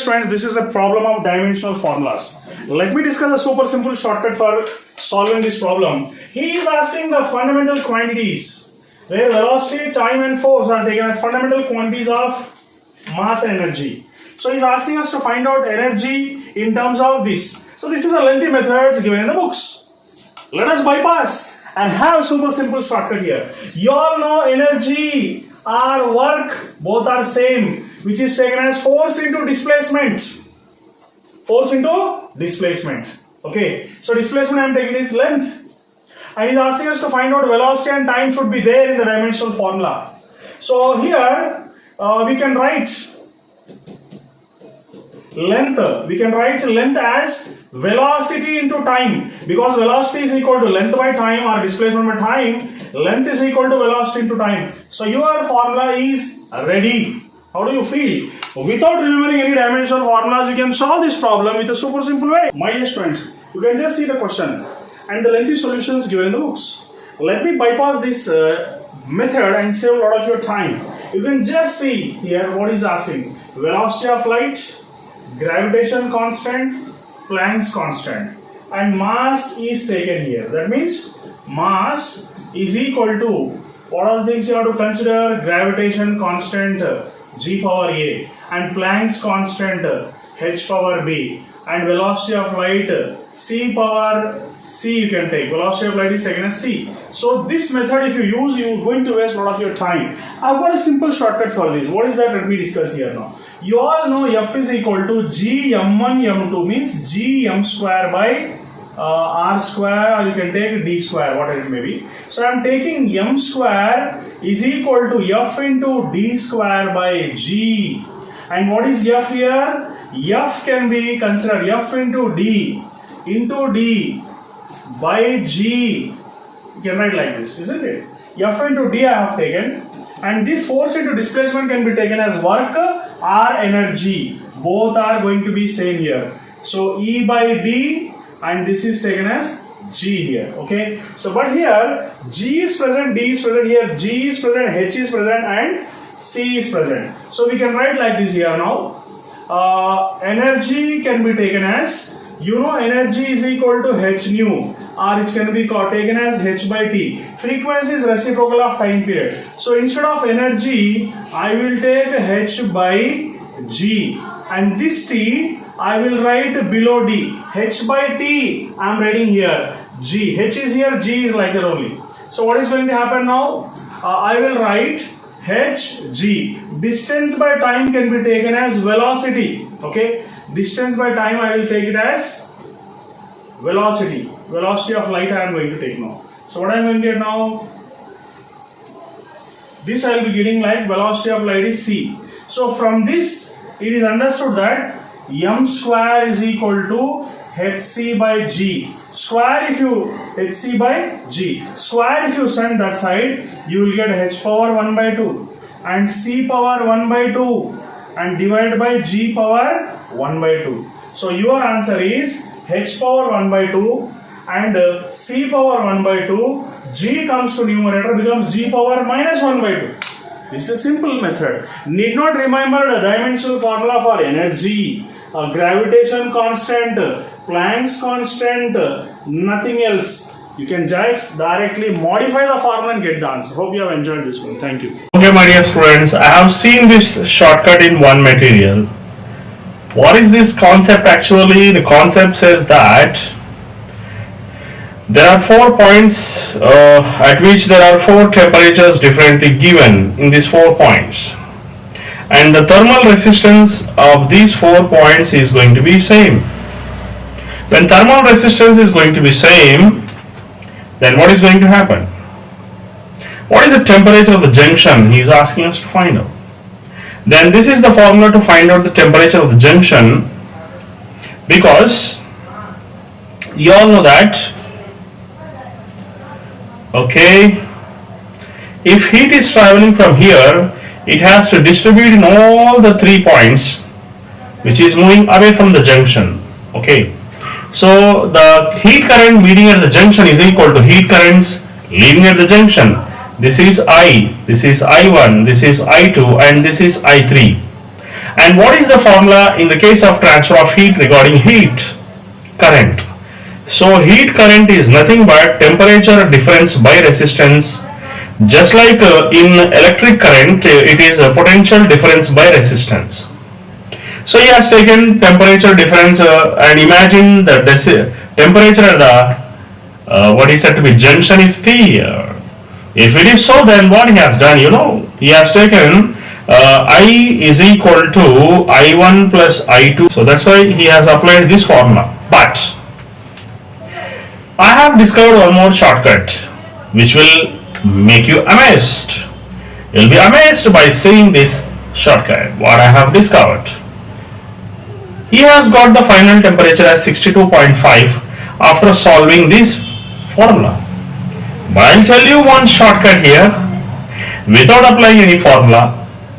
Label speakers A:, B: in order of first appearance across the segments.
A: friends, this is a problem of dimensional formulas. Let me discuss a super simple shortcut for solving this problem. He is asking the fundamental quantities where velocity, time and force are taken as fundamental quantities of mass and energy. So he is asking us to find out energy in terms of this. So this is a lengthy method given in the books. Let us bypass and have a super simple shortcut here. You all know energy or work, both are same, which is taken as force into displacement. Force into displacement. Okay, so displacement I am taking is length. And he is asking us to find out velocity and time should be there in the dimensional formula. So here we can write length. We can write length as velocity into time, because velocity is equal to length by time or displacement by time. Length is equal to velocity into time. So your formula is ready. How do you feel? Without remembering any dimensional formulas, you can solve this problem with a super simple way. My dear students, you can just see the question and the lengthy solutions given in the books. Let me bypass this method and save a lot of your time. You can just see here what is asking. Velocity of light, gravitation constant, Planck's constant, and mass is taken here. That means mass is equal to, what are the things you have to consider? Gravitation constant g power a, and Planck's constant h power b, and velocity of light c power c you can take. Velocity of light is taken as c. So this method if you use, you are going to waste a lot of your time. I've got a simple shortcut for this. What is that? Let me discuss here now. You all know F is equal to G m1 m2, means G m square by R square, or you can take D square, whatever it may be. So I am taking m square is equal to F into D square by G. And what is F here? F can be considered F into D by G. You can write like this, isn't it? F into D I have taken. And this force into displacement can be taken as work or energy. Both are going to be same here. So E by D, and this is taken as G here. Okay. So but here G is present, D is present, here G is present, H is present, and C is present. So we can write like this here now. Energy can be taken as, you know, energy is equal to H nu, or it can be taken as H by T. Frequency is reciprocal of time period. So instead of energy, I will take H by G, and this T I will write below D. H by T I am writing here. G. H is here, G is like that only. So what is going to happen now? I will write H G. Distance by time can be taken as velocity. Okay. Distance by time I will take it as velocity. Velocity of light I am going to take now. So what I am going to get now? This I will be getting like velocity of light is c. So from this it is understood that m square is equal to hc by g. Square if you hc by g. Square if you send that side, you will get h power 1 by 2 and c power 1 by 2 and divided by g power 1 by 2. So your answer is h power 1 by 2 and c power 1 by 2. G comes to numerator, becomes g power minus 1 by 2. This is a simple method. Need not remember the dimensional formula for energy, gravitation constant, Planck's constant, nothing else. You can just directly modify the formula and get the answer. Hope you have enjoyed this one. Thank you.
B: Okay, my dear students, I have seen this shortcut in one material. What is this concept actually? The concept says that there are 4 points at which there are 4 temperatures differently given in these 4 points. And the thermal resistance of these 4 points is going to be same. When thermal resistance is going to be same, then what is going to happen? What is the temperature of the junction he is asking us to find out? Then this is the formula to find out the temperature of the junction, because you all know that, okay, if heat is traveling from here, it has to distribute in all the 3 points which is moving away from the junction. Okay, so the heat current meeting at the junction is equal to heat currents leaving at the junction. This is I, this is I1, this is I2, and this is I3. And what is the formula in the case of transfer of heat regarding heat? Current. So heat current is nothing but temperature difference by resistance. Just like in electric current, it is a potential difference by resistance. So he has taken temperature difference and imagine the temperature at the what is said to be junction is T here. If it is so, then what he has done, he has taken I is equal to I1 plus I2. So that's why he has applied this formula. But I have discovered one more shortcut which will make you amazed. You'll be amazed by seeing this shortcut. What I have discovered. He has got the final temperature as 62.5 after solving this formula. But I'll tell you one shortcut here. Without applying any formula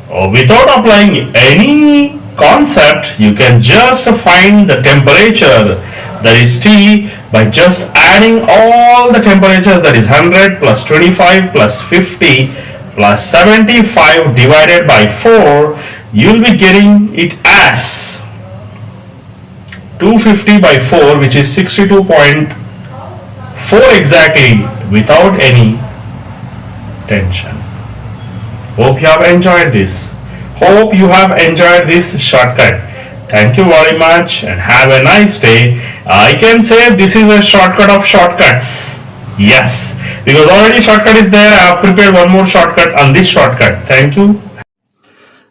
B: or without applying any concept, you can just find the temperature, that is T, by just adding all the temperatures, that is 100 plus 25 plus 50 plus 75 divided by 4. You'll be getting it as 250 by 4, which is 62.4 exactly, without any tension. Hope you have enjoyed this. Hope you have enjoyed this shortcut. Thank you very much and have a nice day. I can say this is a shortcut of shortcuts. Yes, because already shortcut is there. I have prepared one more shortcut on this shortcut. Thank you.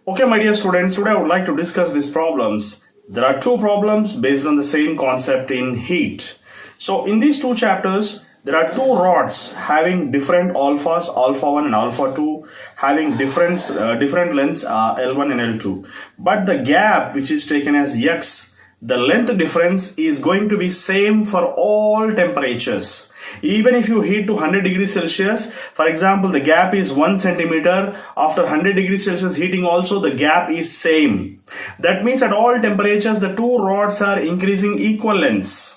A: Okay, my dear students, today I would like to discuss these problems. There are two problems based on the same concept in heat. So in these two chapters, there are two rods having different alphas, alpha 1 and alpha 2, having different lengths L1 and L2. But the gap which is taken as X, the length difference is going to be same for all temperatures. Even if you heat to 100 degrees Celsius, for example, the gap is 1 centimeter. After 100 degrees Celsius heating also, the gap is same. That means at all temperatures, the two rods are increasing equal lengths.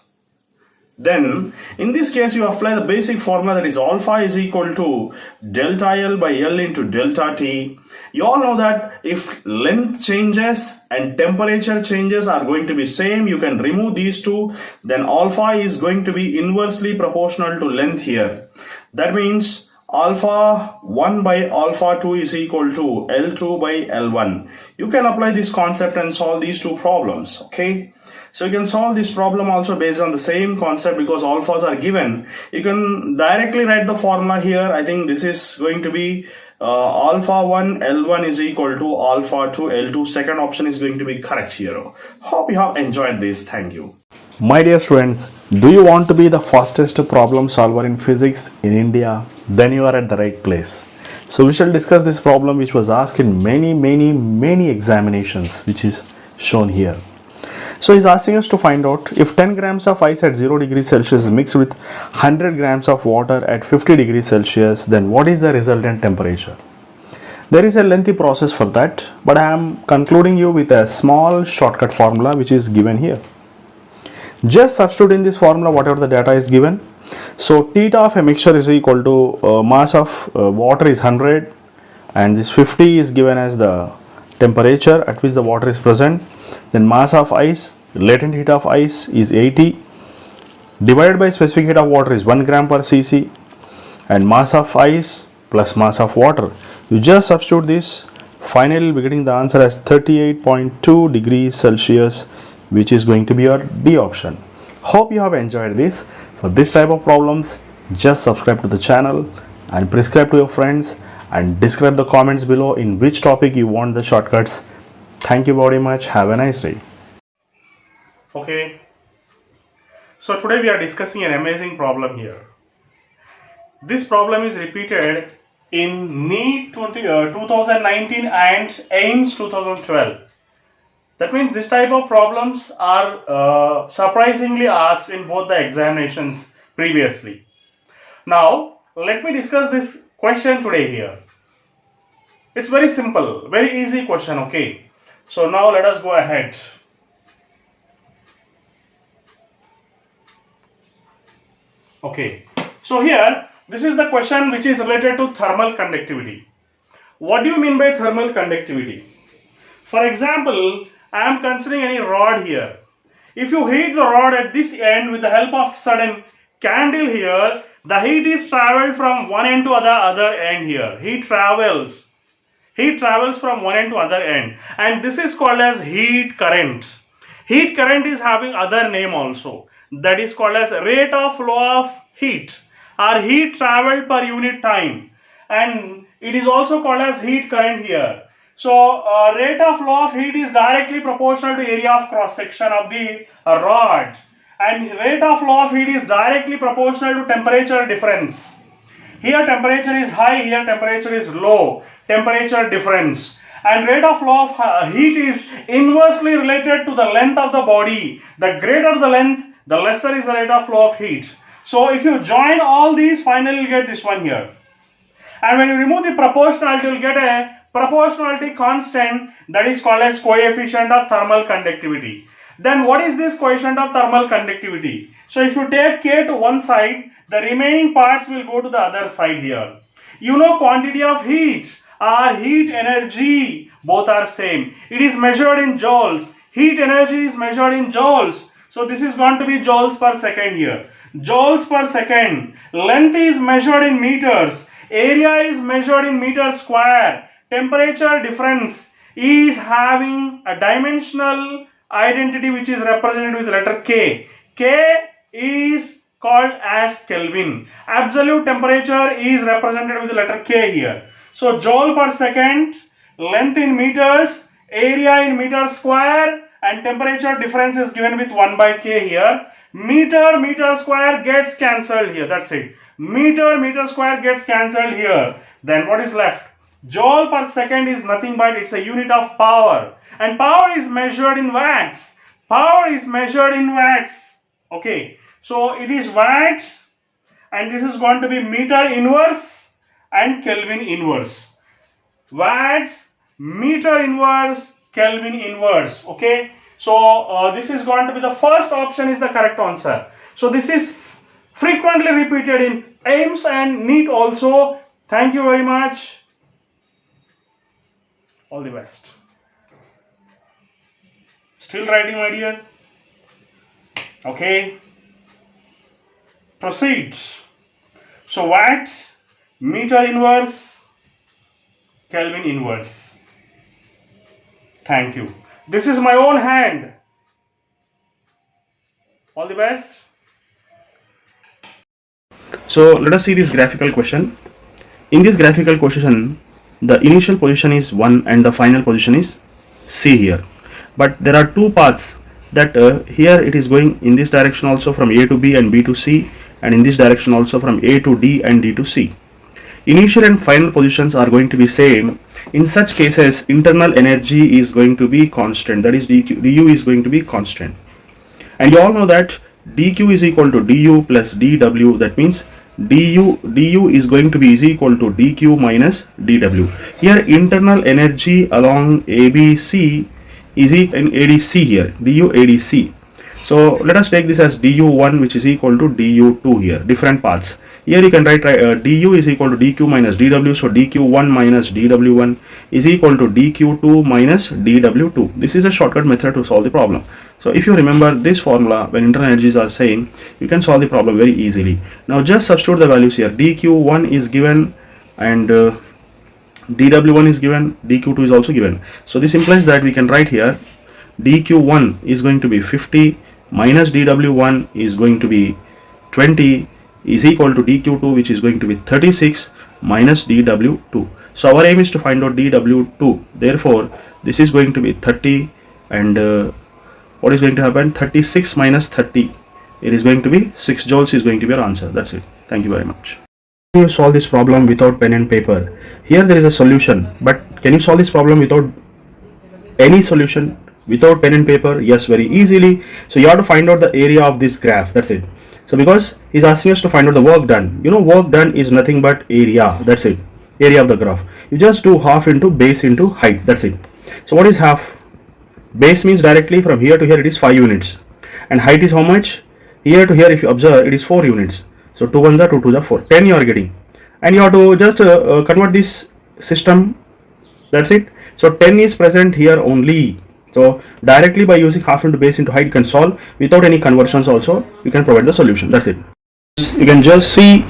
A: Then, in this case, you apply the basic formula, that is alpha is equal to delta L by L into delta T. You all know that if length changes and temperature changes are going to be same, you can remove these two, then alpha is going to be inversely proportional to length here. That means alpha 1 by alpha 2 is equal to L2 by L1. You can apply this concept and solve these two problems, okay? So you can solve this problem also based on the same concept because alphas are given. You can directly write the formula here. I think this is going to be alpha 1 L1 is equal to alpha 2 L2. Second option is going to be correct here. Hope you have enjoyed this. Thank you.
C: My dear students, do you want to be the fastest problem solver in physics in India? Then you are at the right place. So we shall discuss this problem which was asked in many examinations, which is shown here. So he's asking us to find out if 10 grams of ice at 0 degrees Celsius is mixed with 100 grams of water at 50 degrees Celsius, then what is the resultant temperature? There is a lengthy process for that, but I am concluding you with a small shortcut formula which is given here. Just substitute in this formula whatever the data is given. So theta of a mixture is equal to mass of water is 100 and this 50 is given as the temperature at which the water is present. Then mass of ice, latent heat of ice is 80 divided by specific heat of water is 1 gram per cc, and mass of ice plus mass of water. You just substitute this, finally you'll be getting the answer as 38.2 degrees Celsius, which is going to be your D option. Hope you have enjoyed this. For this type of problems, just subscribe to the channel and prescribe to your friends and describe the comments below in which topic you want the shortcuts. Thank you very much. Have a nice day.
A: Okay. So today we are discussing an amazing problem here. This problem is repeated in Neet 2019 and AIMS 2012. That means this type of problems are surprisingly asked in both the examinations previously. Now, let me discuss this question today here. It's very simple, very easy question, okay? So now let us go ahead. Okay, so here, this is the question which is related to thermal conductivity. What do you mean by thermal conductivity? For example, I am considering any rod here. If you heat the rod at this end with the help of certain candle here, the heat is traveled from one end to the other end here. Heat travels from one end to other end, and this is called as heat current. Heat current is having other name also, that is called as rate of flow of heat or heat traveled per unit time, and it is also called as heat current here. So rate of flow of heat is directly proportional to area of cross section of the rod, and rate of flow of heat is directly proportional to temperature difference. Here temperature is high, here temperature is low, temperature difference. And rate of flow of heat is inversely related to the length of the body. The greater the length, the lesser is the rate of flow of heat. So if you join all these, finally you will get this one here. And when you remove the proportionality, you will get a proportionality constant, that is called as coefficient of thermal conductivity. Then what is this coefficient of thermal conductivity? So if you take K to one side, the remaining parts will go to the other side here. You know quantity of heat or heat energy, both are same. It is measured in joules. Heat energy is measured in joules. So this is going to be joules per second here. Joules per second. Length is measured in meters. Area is measured in meters square. Temperature difference is having a dimensional identity which is represented with letter K. K is called as Kelvin. Absolute temperature is represented with the letter K here. So joule per second, length in meters, area in meters square, and temperature difference is given with 1 by K here. Meter square gets cancelled here. That's it. Meter square gets cancelled here. Then what is left? Joule per second is nothing but it's a unit of power. And power is measured in watts. Power is measured in watts. Okay. So it is watt, and this is going to be meter inverse and Kelvin inverse. Watts, meter inverse, Kelvin inverse. Okay. So this is going to be the first option is the correct answer. So this is frequently repeated in AIMS and NEET also. Thank you very much. All the best. Still writing, my dear? Okay. Proceed. So watt, meter inverse, Kelvin inverse. Thank you. This is my own hand. All the best.
C: So let us see this graphical question. In this graphical question, the initial position is 1 and the final position is C here. But there are two paths that here it is going in this direction also from A to B and B to C, and in this direction also from A to D and D to C. Initial and final positions are going to be same. In such cases, internal energy is going to be constant, that is du is going to be constant. And you all know that dq is equal to du plus dw, that means du is going to be is equal to dq minus dw. Here internal energy along ABC is equal in ADC here, du ADC. So let us take this as du1 which is equal to du2 here, different paths. Here you can write du is equal to dq minus dw, so dq1 minus dw1 is equal to dq2 minus dw2. This is a shortcut method to solve the problem. So if you remember this formula, when internal energies are same, you can solve the problem very easily. Now just substitute the values here. dq1 is given and dw1 is given, dq2 is also given. So this implies that we can write here dq1 is going to be 50 minus dw1 is going to be 20 is equal to dq2 which is going to be 36 minus dw2. So our aim is to find out dw2. Therefore this is going to be 30 and what is going to happen? 36 minus 30. It is going to be 6 joules is going to be our answer. That's it. Thank you very much. Can you solve this problem without pen and paper? Here there is a solution, but can you solve this problem without any solution? Without pen and paper? Yes, very easily. So you have to find out the area of this graph. That's it. So because he's asking us to find out the work done. You know, work done is nothing but area. That's it. Area of the graph. You just do half into base into height. That's it. So what is half? Base means directly from here to here it is 5 units. And height is how much? Here to here if you observe it is 4 units. So 2 1s are 2 2s are 4. 10 you are getting. And you have to just convert this system. That's it. So 10 is present here only. So directly by using half into base into height you can solve without any conversions also. You can provide the solution. That's it. You can just see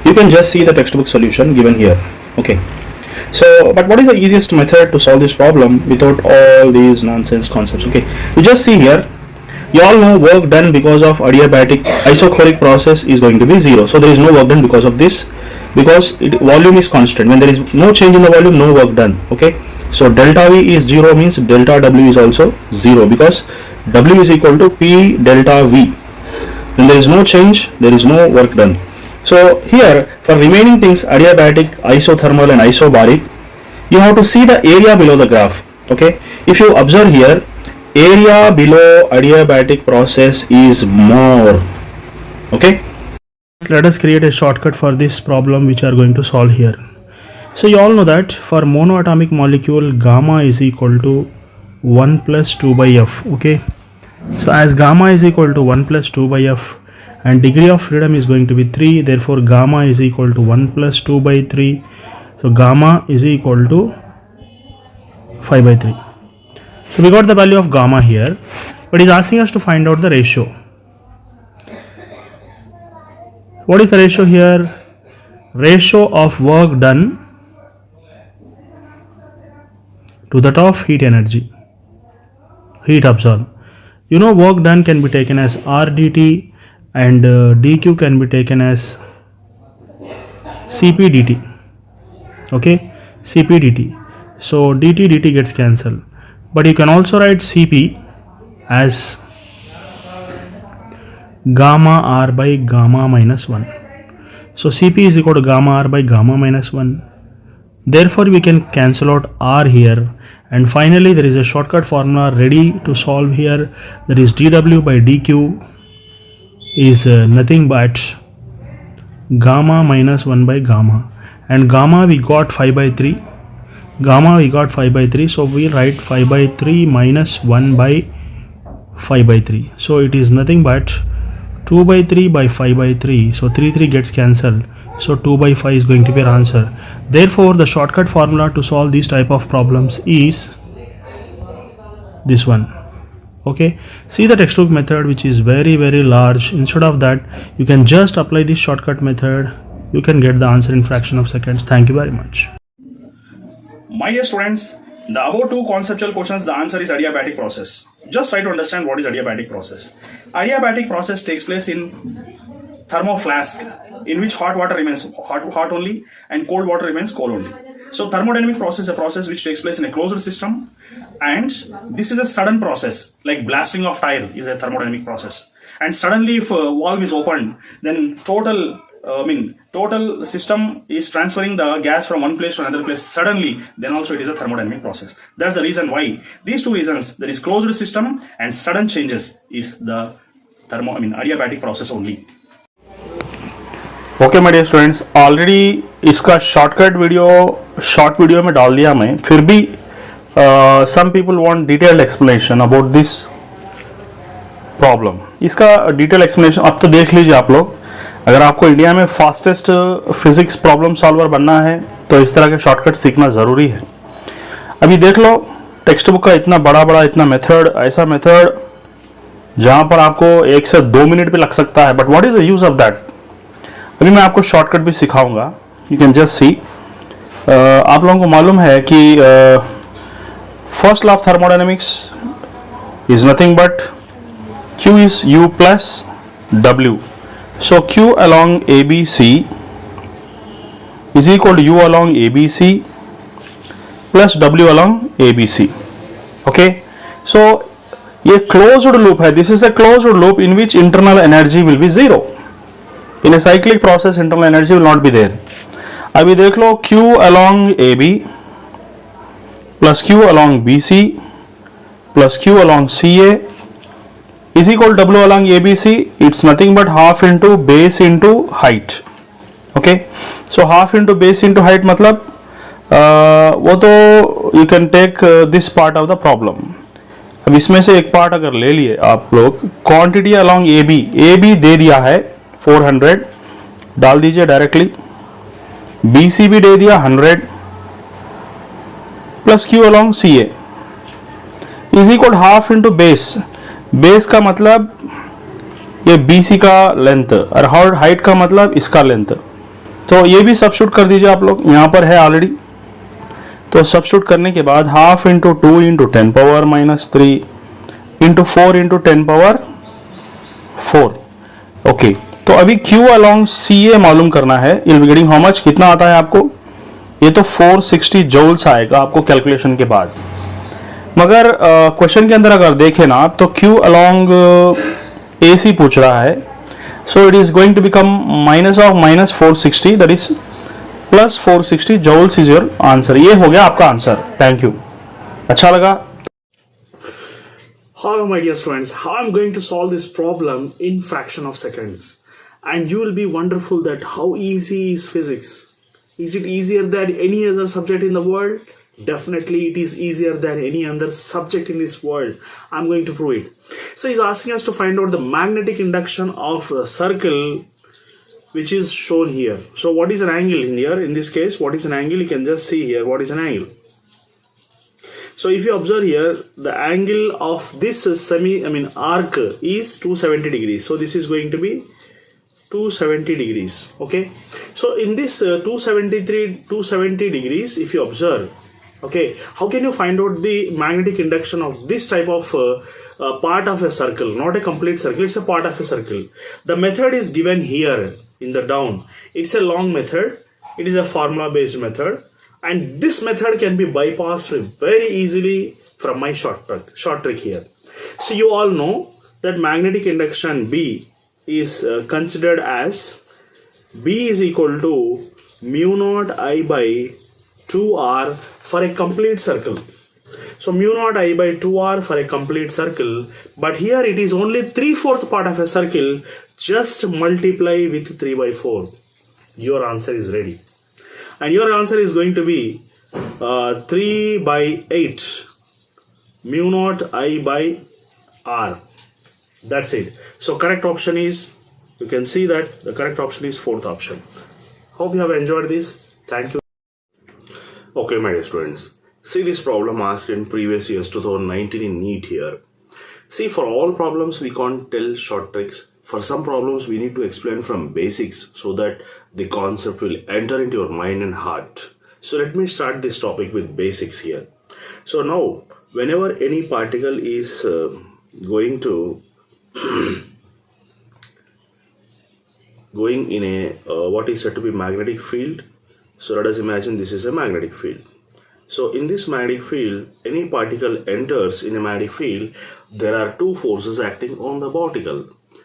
C: the textbook solution given here. Okay. So, but what is the easiest method to solve this problem without all these nonsense concepts? Okay. You just see here. You all know work done because of adiabatic isochoric process is going to be 0. So there is no work done because of this, because volume is constant. When there is no change in the volume, no work done. Okay. So delta V is 0 means delta W is also 0, because W is equal to P delta V. When there is no change, there is no work done. So here for remaining things, adiabatic, isothermal and isobaric, you have to see the area below the graph. Okay. If you observe here, area below adiabatic process is more. Okay. Let us create a shortcut for this problem which are going to solve here. So you all know that for monoatomic molecule, gamma is equal to 1 plus 2 by F. Okay. So as gamma is equal to 1 plus 2 by F and degree of freedom is going to be 3, therefore gamma is equal to 1 plus 2 by 3. So gamma is equal to 5 by 3. So we got the value of gamma here, but it is asking us to find out the ratio. What is the ratio here? Ratio of work done to that of heat energy, heat absorbed. You know, work done can be taken as R dt and dq can be taken as Cp dt. Okay, Cp dt. So dt gets cancelled, but you can also write Cp as gamma R by gamma minus 1. So Cp is equal to gamma R by gamma minus 1. Therefore we can cancel out R here, and finally there is a shortcut formula ready to solve here. That is dw by dq is nothing but gamma minus 1 by gamma, and gamma we got 5 by 3. Gamma we got 5 by 3, so we write 5 by 3 minus 1 by 5 by 3. So it is nothing but 2 by 3 by 5 by 3. So 3 gets cancelled. So 2 by 5 is going to be our answer. Therefore the shortcut formula to solve these type of problems is this one. Okay, see the textbook method, which is very large. Instead of that, you can just apply this shortcut method. You can get the answer in fraction of seconds. Thank you very much.
A: My dear students, the above two conceptual questions, the answer is adiabatic process. Just try to understand what is adiabatic process. Adiabatic process takes place in thermoflask, in which hot water remains hot only and cold water remains cold only. So thermodynamic process is a process which takes place in a closed system, and this is a sudden process, like blasting of tire is a thermodynamic process. And suddenly if a valve is opened, then total system is transferring the gas from one place to another place suddenly, then also it is a thermodynamic process. That's the reason why these two reasons, there is closed system and sudden changes, is the adiabatic process only.
C: Okay my dear students, already इसका short video में डाल दिया मैं, फिर भी some people want detailed explanation about this problem. इसका detail explanation अब तो देख लीजिए आप लोग. अगर आपको इंडिया में फास्टेस्ट फिजिक्स प्रॉब्लम सॉल्वर बनना है तो इस तरह के शॉर्टकट सीखना ज़रूरी है. अभी देख लो टेक्स्ट बुक का इतना बड़ा इतना मेथड, ऐसा मेथड जहाँ पर आपको 1 से 2 मिनट भी लग सकता है, but what is the use of that. अभी मैं आपको शॉर्टकट भी सिखाऊंगा. You can just see. आप लोगों को मालूम है कि first law of thermodynamics is nothing but Q is U plus W. So Q along ABC is equal to U along ABC plus W along ABC. Okay. So ये closed loop है. This is a closed loop in which internal energy will be 0. In a cyclic process, internal energy will not be there. अभी देख लो Q along AB plus Q along BC plus Q along CA is equal to W along ABC. It's nothing but half into base into height. Okay. So half into base into height मतलब वो तो you can take this part of the problem. अब इसमें से एक part अगर ले लिए आप लोग, क्वांटिटी along AB दे दिया है 400, डाल दीजिए डायरेक्टली. BC भी दे दिया 100,
D: plus Q along C A is equal half into base. Base का मतलब ये बी सी का लेंथ और हाइट का मतलब इसका लेंथ. तो ये भी सब्स्टिट्यूट कर दीजिए आप लोग, यहाँ पर है ऑलरेडी. तो सब्स्टिट्यूट करने के बाद half into 2 into 10 power minus 3 into 4 into 10 power 4. Okay, तो अभी Q अलॉन्ग सी ए मालूम करना है. इल बी गेटिंग हाउ मच, कितना आता है आपको? ये तो 460 जूल्स आएगा आपको कैलकुलेशन के बाद. मगर क्वेश्चन के अंदर अगर देखें ना तो Q अलॉन्ग ए सी पूछ रहा है. So it is going to become minus of minus 460, that is plus 460 joules is your answer. ये हो गया आपका आंसर. Thank you. अच्छा लगा?
A: Hello my dear students, how I'm going to solve this problem in fraction of seconds, and you will be wonderful that how easy is physics. Is it easier than any other subject in the world? Definitely it is easier than any other subject in this world. I'm going to prove it. So he's asking us to find out the magnetic induction of a circle which is shown here. So what is an angle in here? In this case, what is an angle? You can just see here what is an angle. So if you observe here, the angle of this arc is 270 degrees. So this is going to be 270 degrees. Okay. So in this 270 degrees, if you observe, okay, how can you find out the magnetic induction of this type of part of a circle? Not a complete circle, it's a part of a circle. The method is given here in the down. It's a long method. It is a formula based method. And this method can be bypassed very easily from my short trick here. So you all know that magnetic induction B is considered as B is equal to mu naught I by 2R for a complete circle. So mu naught I by 2R for a complete circle. But here it is only 3/4 part of a circle. Just multiply with 3 by 4. Your answer is ready. And your answer is going to be 3 by 8 mu naught I by R. That's it. So correct option is, you can see that the correct option is fourth option. Hope you have enjoyed this. Thank you. Okay my dear students, see this problem asked in previous years 2019 in Neet here. See, for all problems we can't tell short tricks. For some problems we need to explain from basics so that the concept will enter into your mind and heart. So let me start this topic with basics here. So now whenever any particle is going in a what is said to be magnetic field. So let us imagine this is a magnetic field. So in this magnetic field, any particle enters in a magnetic field, there are two forces acting on the particle.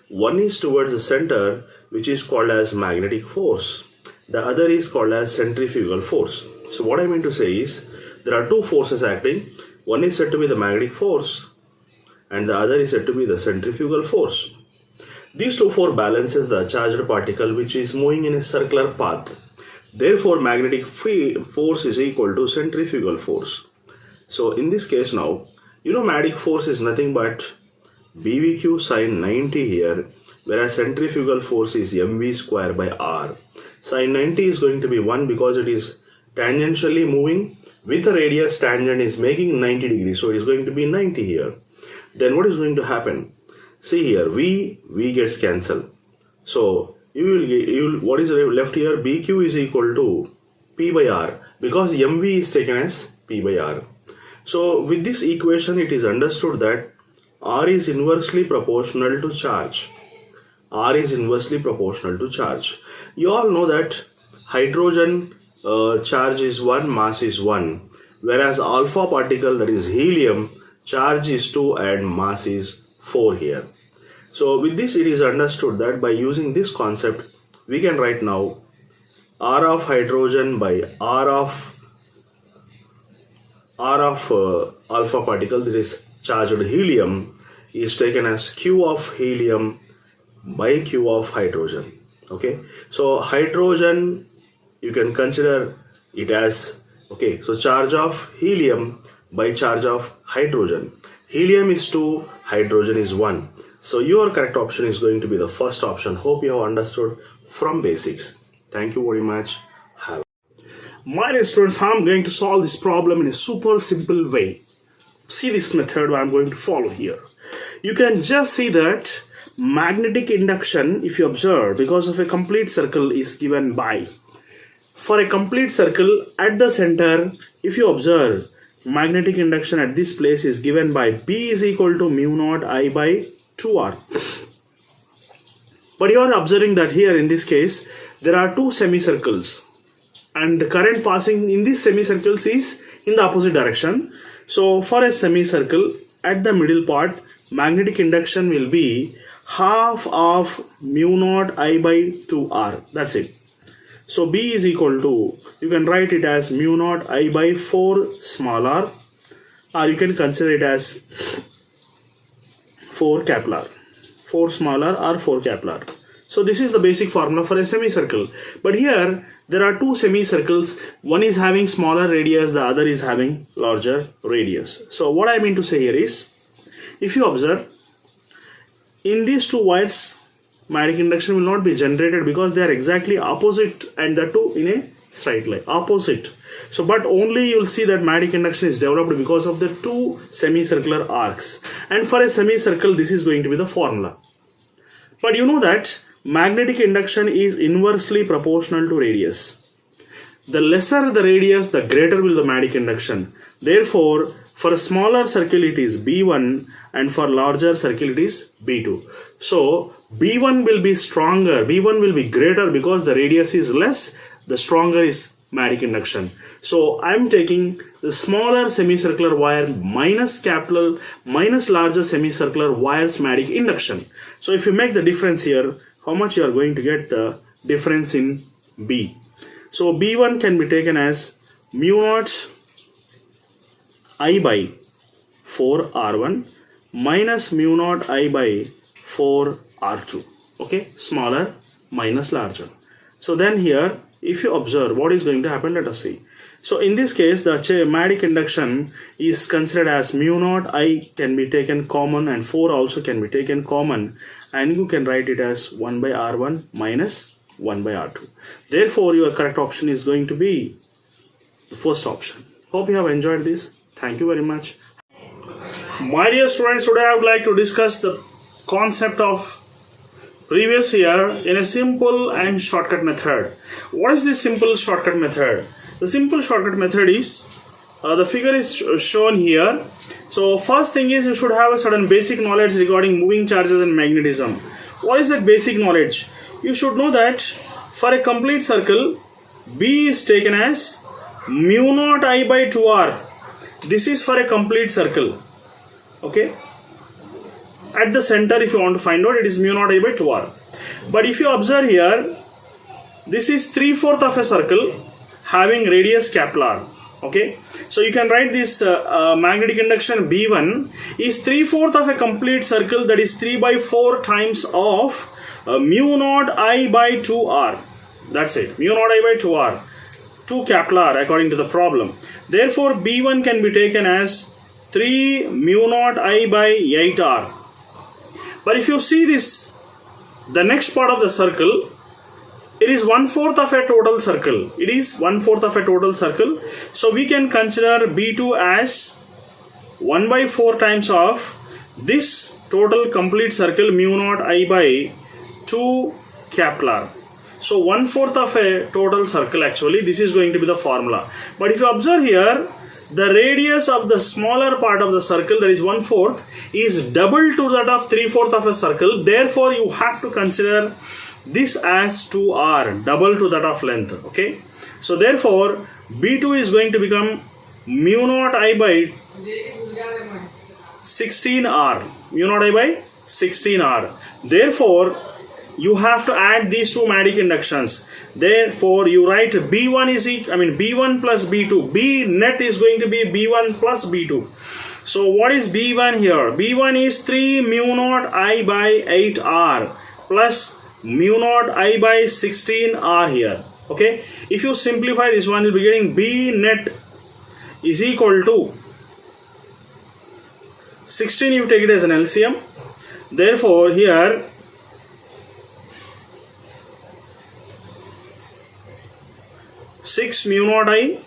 A: One is towards the center, which is called as magnetic force. The other is called as centrifugal force. So what I mean to say is, there are two forces acting. One is said to be the magnetic force and the other is said to be the centrifugal force. These two force balances the charged particle which is moving in a circular path. Therefore, magnetic force is equal to centrifugal force. So in this case now, you know magnetic force is nothing but BVQ sin 90 here, whereas centrifugal force is mv square by r. Sin 90 is going to be 1 because it is tangentially moving with a radius tangent is making 90 degrees. So it is going to be 90 here. Then what is going to happen? See here, V gets cancelled. So you will what is left here? BQ is equal to P by R because mv is taken as P by R. So with this equation it is understood that R is inversely proportional to charge. R is inversely proportional to charge. You all know that hydrogen charge is 1, mass is 1, whereas alpha particle, that is helium, charge is 2 and mass is 4 here. So with this it is understood that by using this concept we can write now R of hydrogen by R of alpha particle, that is charged helium, is taken as Q of helium by Q of hydrogen. Okay, so hydrogen you can consider it as, okay, so charge of helium by charge of hydrogen. Helium is 2, hydrogen is 1. So your correct option is going to be the first option. Hope you have understood from basics. Thank you very much. My dear students, I'm going to solve this problem in a super simple way. See this method I'm going to follow here. You can just see that magnetic induction, if you observe, because of a complete circle is given by. For a complete circle at the center, if you observe, magnetic induction at this place is given by B is equal to mu naught I by 2R. But you are observing that here in this case, there are two semicircles. And the current passing in these semicircles is in the opposite direction. So for a semicircle, at the middle part, magnetic induction will be half of mu naught I by 2R. That's it. So B is equal to, you can write it as mu naught I by 4 small r, or you can consider it as 4 capital R. 4 small r or 4 capital R. So this is the basic formula for a semicircle. But here there are two semicircles. One is having smaller radius, the other is having larger radius. So what I mean to say here is, if you observe, in these two wires, magnetic induction will not be generated because they are exactly opposite, and the two in a straight line, opposite. So but only you will see that magnetic induction is developed because of the two semicircular arcs. And for a semicircle, this is going to be the formula. But you know that magnetic induction is inversely proportional to radius. The lesser the radius, the greater will the magnetic induction. Therefore, for a smaller circle it is B1 and for larger circle it is B2. So B1 will be stronger, B1 will be greater because the radius is less, the stronger is magnetic induction. So I am taking the smaller semicircular wire minus larger semicircular wire's magnetic induction. So if you make the difference here, how much you are going to get the difference in B. So B1 can be taken as mu naught I by 4R1 minus mu naught I by 4R2. Okay, smaller minus larger. So then here, if you observe what is going to happen, let us see. So in this case, the magnetic induction is considered as mu naught I can be taken common and 4 also can be taken common, and you can write it as 1 by R1 minus 1 by R2. Therefore, your correct option is going to be the first option. Hope you have enjoyed this. Thank you very much. My dear students, today I would like to discuss the concept of previous year in a simple and shortcut method. What is this simple shortcut method? The simple shortcut method is, the figure is shown here. So first thing is, you should have a certain basic knowledge regarding moving charges and magnetism. What is that basic knowledge? You should know that for a complete circle, B is taken as mu naught I by 2R. This is for a complete circle. Okay. At the center, if you want to find out, it is mu naught I by 2R. But if you observe here, this is 3/4 of a circle having radius capital R. Okay. So you can write this magnetic induction B1 is 3/4 of a complete circle, that is 3 by 4 times of mu naught I by 2R. That's it. Mu naught I by 2R. 2 capital R according to the problem. Therefore, B1 can be taken as 3 mu naught I by 8R. But if you see this, the next part of the circle, it is 1/4 of a total circle. It is 1/4 of a total circle. So we can consider B2 as 1 by 4 times of this total complete circle mu naught I by 2 capital R. So 1/4 of a total circle, actually this is going to be the formula. But if you observe here, the radius of the smaller part of the circle, that is 1/4, is double to that of 3/4 of a circle. Therefore you have to consider this as 2R, double to that of length. Okay, so therefore B2 is going to become mu naught I by 16R, mu naught I by 16R. Therefore you have to add these two magnetic inductions. Therefore you write B1 is B1 plus B2. B net is going to be B1 plus B2. So what is B1 here? B1 is 3 mu naught I by 8R plus mu naught I by 16R here. Okay, if you simplify this one, you'll be getting B net is equal to 16. You take it as an LCM. Therefore here 6 mu naught I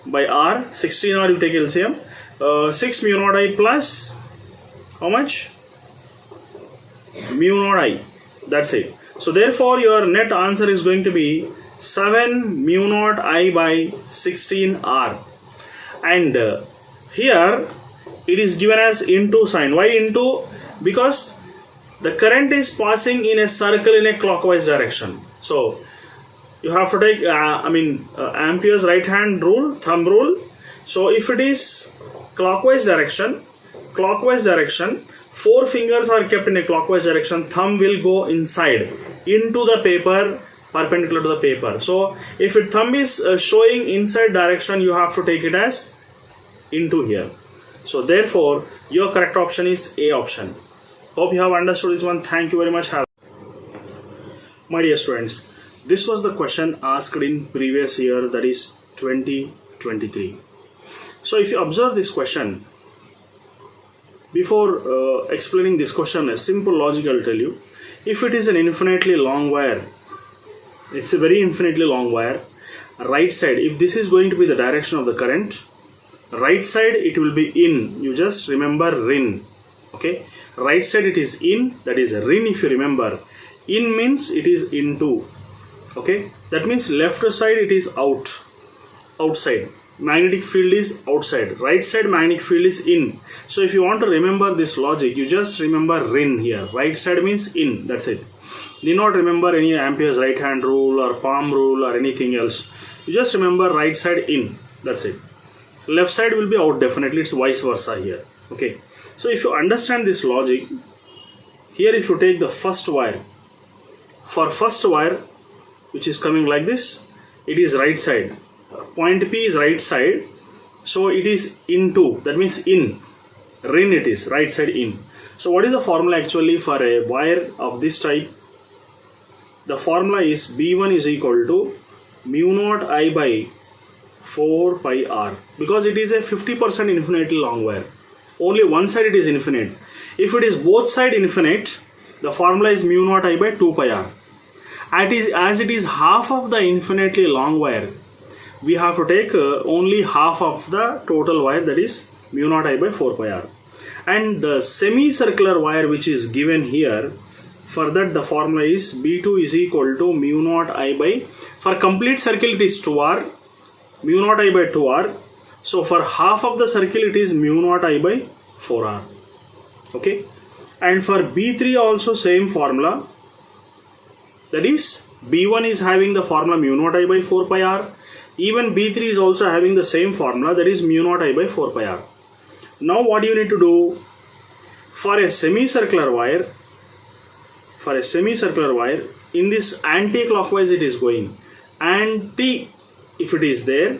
A: by R, 16R you take LCM, 6 mu naught I plus how much? Mu naught I, that's it. So therefore your net answer is going to be 7 mu naught I by 16R, and here it is given as into sign. Why into? Because the current is passing in a circle in a clockwise direction. So you have to take Ampere's right hand rule, thumb rule. So if it is clockwise direction, 4 fingers are kept in a clockwise direction, thumb will go inside into the paper, perpendicular to the paper. So if your thumb is showing inside direction, you have to take it as into here. So therefore your correct option is A option. Hope you have understood this one. Thank you very much. My dear students, this was the question asked in previous year, that is 2023. So if you observe this question, before explaining this question, a simple logic I'll tell you. If it is an infinitely long wire, it's a very infinitely long wire, right side, if this is going to be the direction of the current, right side it will be in. You just remember RIN. Okay, right side it is in, that is RIN. If you remember, in means it is into. Okay, that means left side it is outside. Magnetic field is outside. Right side magnetic field is in. So if you want to remember this logic, you just remember RIN here. Right side means in. That's it. Need not remember any Ampere's right hand rule or palm rule or anything else. You just remember right side in. That's it. Left side will be out definitely. It's vice versa here. Okay. So if you understand this logic, here if you take the first wire, for first wire which is coming like this, it is right side. Point P is right side, so it is into, that means in. RIN it is, right side in. So what is the formula actually for a wire of this type? The formula is B1 is equal to mu naught I by 4 pi R, because it is a 50% infinitely long wire. Only one side it is infinite. If it is both side infinite, the formula is mu naught I by 2 pi R. As it is half of the infinitely long wire, we have to take only half of the total wire, that is mu naught I by 4 pi R. And the semicircular wire which is given here, for that the formula is B2 is equal to mu naught I by, for complete circle it is 2R, mu naught I by 2R. So for half of the circle it is mu naught I by 4R. Okay. And for B3 also same formula, that is B1 is having the formula mu naught I by 4 pi R. Even B3 is also having the same formula, that is mu naught I by 4 pi R. Now what you need to do, for a semicircular wire, in this anti-clockwise it is going. Anti, if it is there,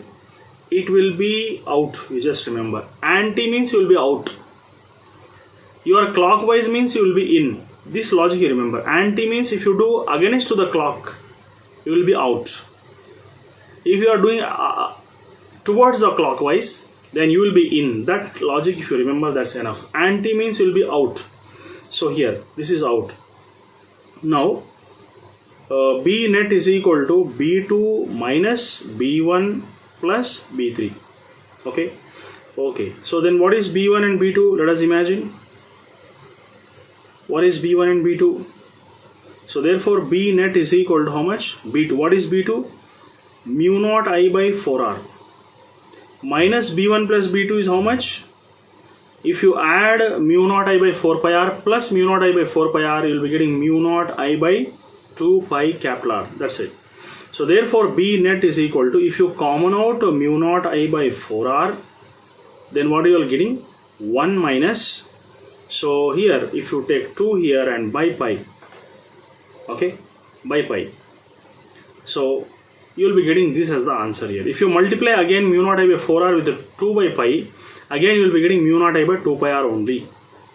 A: it will be out. You just remember, anti means you will be out. Your clockwise means you will be in. This logic you remember. Anti means if you do against to the clock, you will be out. If you are doing towards the clockwise, then you will be in. That logic if you remember, that's enough. Anti means you will be out. So here this is out. Now B net is equal to B2 minus B1 plus B3. Okay. So then what is B1 and B2? Let us imagine. What is B1 and B2? So therefore B net is equal to how much? B2. What is B2? Mu naught I by 4R. Minus B1 plus B2 is how much? If you add mu naught I by 4 pi R plus mu naught I by 4 pi R, you will be getting mu naught I by 2 pi capital R. That's it. So therefore B net is equal to, if you common out mu naught I by 4R, then what you are getting? 1 minus. So here if you take 2 here and by pi, okay, by pi, so you will be getting this as the answer here. If you multiply again mu naught I by 4R with the 2 by pi, again you will be getting mu naught I by 2 pi R only.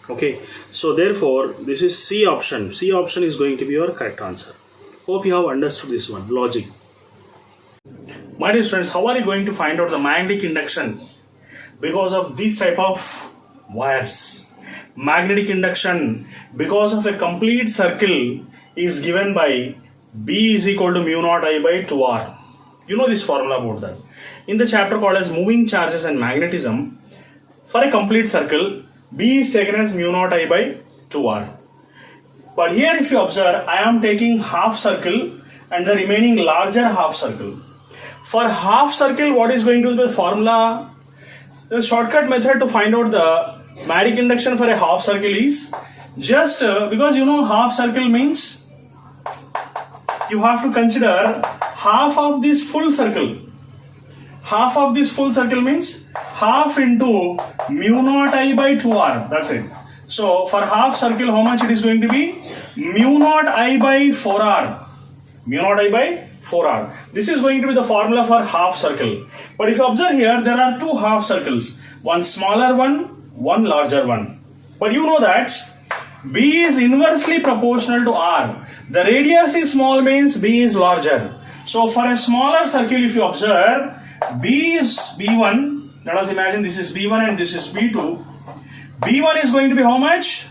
A: Okay, so therefore this is C option. C option is going to be your correct answer. Hope you have understood this one logic. My dear students, how are you going to find out the magnetic induction because of this type of wires? Magnetic induction because of a complete circle is given by B is equal to mu naught I by 2R. You know this formula about that. In the chapter called as moving charges and magnetism, for a complete circle, B is taken as mu naught I by 2R. But here if you observe, I am taking half circle and the remaining larger half circle. For half circle, what is going to be the formula? The shortcut method to find out the magic induction for a half circle is just because you know half circle means you have to consider half of this full circle. Half of this full circle means half into mu naught I by 2R. That's it. So for half circle, how much it is going to be? Mu naught I by 4R. Mu naught I by 4R. This is going to be the formula for half circle. But if you observe here, there are two half circles. One smaller one, one larger one. But you know that B is inversely proportional to R. The radius is small means B is larger. So for a smaller circle, if you observe, B is B1. Let us imagine this is B1 and this is B2. B1 is going to be how much?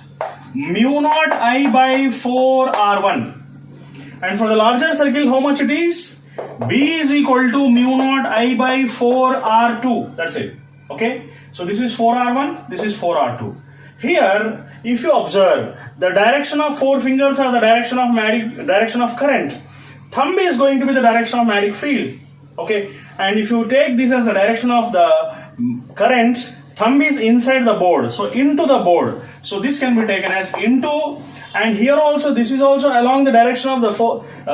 A: Mu naught I by 4R1. And for the larger circle, how much it is? B is equal to mu naught I by 4R2. That's it. Okay. So this is 4R1, this is 4R2. Here, if you observe, the direction of four fingers are the direction of current. Thumb is going to be the direction of magnetic field. Okay. And if you take this as the direction of the current, thumb is inside the board. So into the board. So this can be taken as into, and here also this is also along the direction of the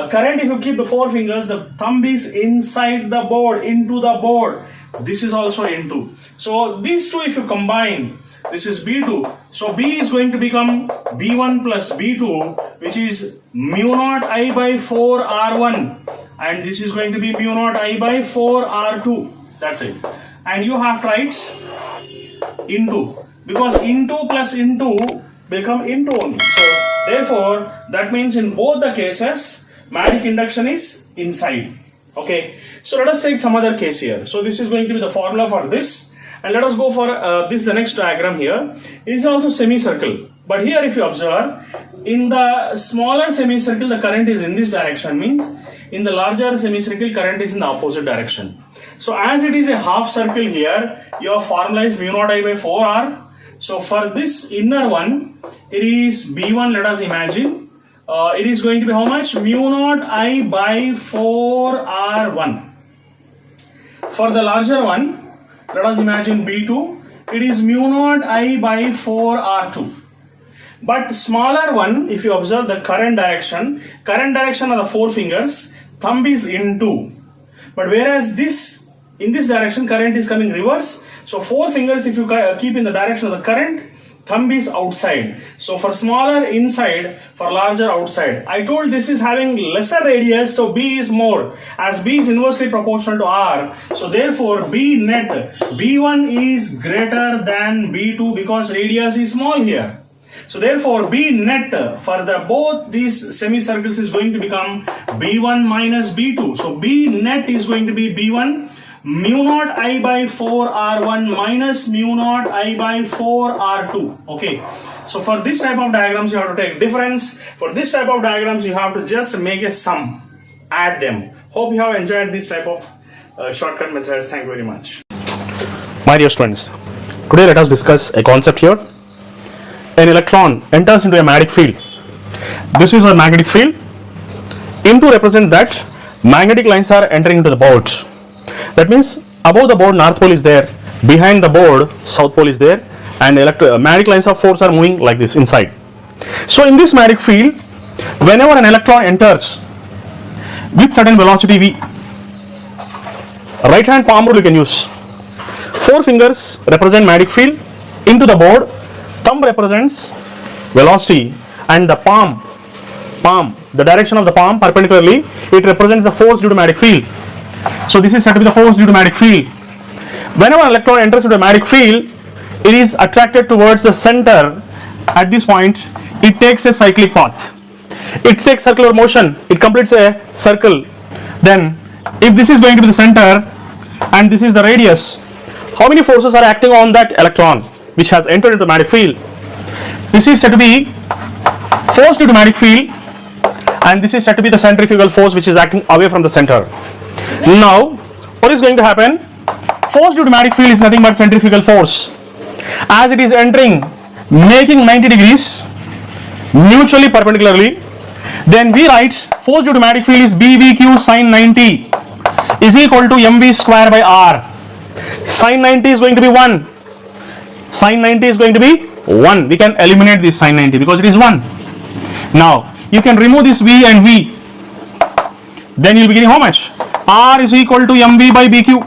A: current. If you keep the four fingers, the thumb is inside the board, into the board. This is also into. So these two if you combine, this is B2. So B is going to become B1 plus B2, which is mu naught I by 4R1. And this is going to be mu naught I by 4R2. That's it. And you have to write into, because into plus into become into only. So therefore, that means in both the cases, magnetic induction is inside. Okay. So let us take some other case here. So this is going to be the formula for this. And let us go for this, the next diagram here. It is also semicircle. But here if you observe, in the smaller semicircle, the current is in this direction, means in the larger semicircle, current is in the opposite direction. So as it is a half circle here, your formula is mu naught I by 4R. So for this inner one, it is B1, let us imagine. It is going to be how much? Mu naught I by 4R1. For the larger one, let us imagine B2, it is mu naught I by 4R2. But smaller one, if you observe the current direction are the four fingers, thumb is into. But whereas this, in this direction, current is coming reverse. So four fingers, if you keep in the direction of the current, thumb is outside. So for smaller inside, for larger outside. I told this is having lesser radius, so B is more. As B is inversely proportional to R, so therefore B net, B1 is greater than B2 because radius is small here. So therefore B net for the both these semicircles is going to become B1 minus B2. So B net is going to be B1 mu naught I by 4R1 minus mu naught I by 4R2. Okay. So for this type of diagrams you have to take difference. For this type of diagrams you have to just make a sum. Add them. Hope you have enjoyed this type of shortcut methods. Thank you very much.
D: My dear students, today let us discuss a concept here. An electron enters into a magnetic field. This is a magnetic field. Into represent that magnetic lines are entering into the board. That means above the board north pole is there, behind the board south pole is there, and magnetic lines of force are moving like this inside. So in this magnetic field, whenever an electron enters with certain velocity v, right hand palm rule you can use. Four fingers represent magnetic field into the board, thumb represents velocity, and the palm, the direction of the palm perpendicularly, it represents the force due to magnetic field. So this is said to be the force due to magnetic field. Whenever an electron enters into a magnetic field, it is attracted towards the center. At this point, it takes a cyclic path. It takes circular motion. It completes a circle. Then, if this is going to be the center and this is the radius, how many forces are acting on that electron which has entered into the magnetic field? This is said to be force due to magnetic field, and this is said to be the centrifugal force which is acting away from the center. Now, what is going to happen? Force due to magnetic field is nothing but centrifugal force. As it is entering, making 90 degrees mutually perpendicularly, then we write force due to magnetic field is BVQ sine 90 is equal to mv square by r. Sine 90 is going to be 1. Sine 90 is going to be 1. We can eliminate this sine 90 because it is 1. Now, you can remove this v and v. Then you will be getting how much? R is equal to mv by bq.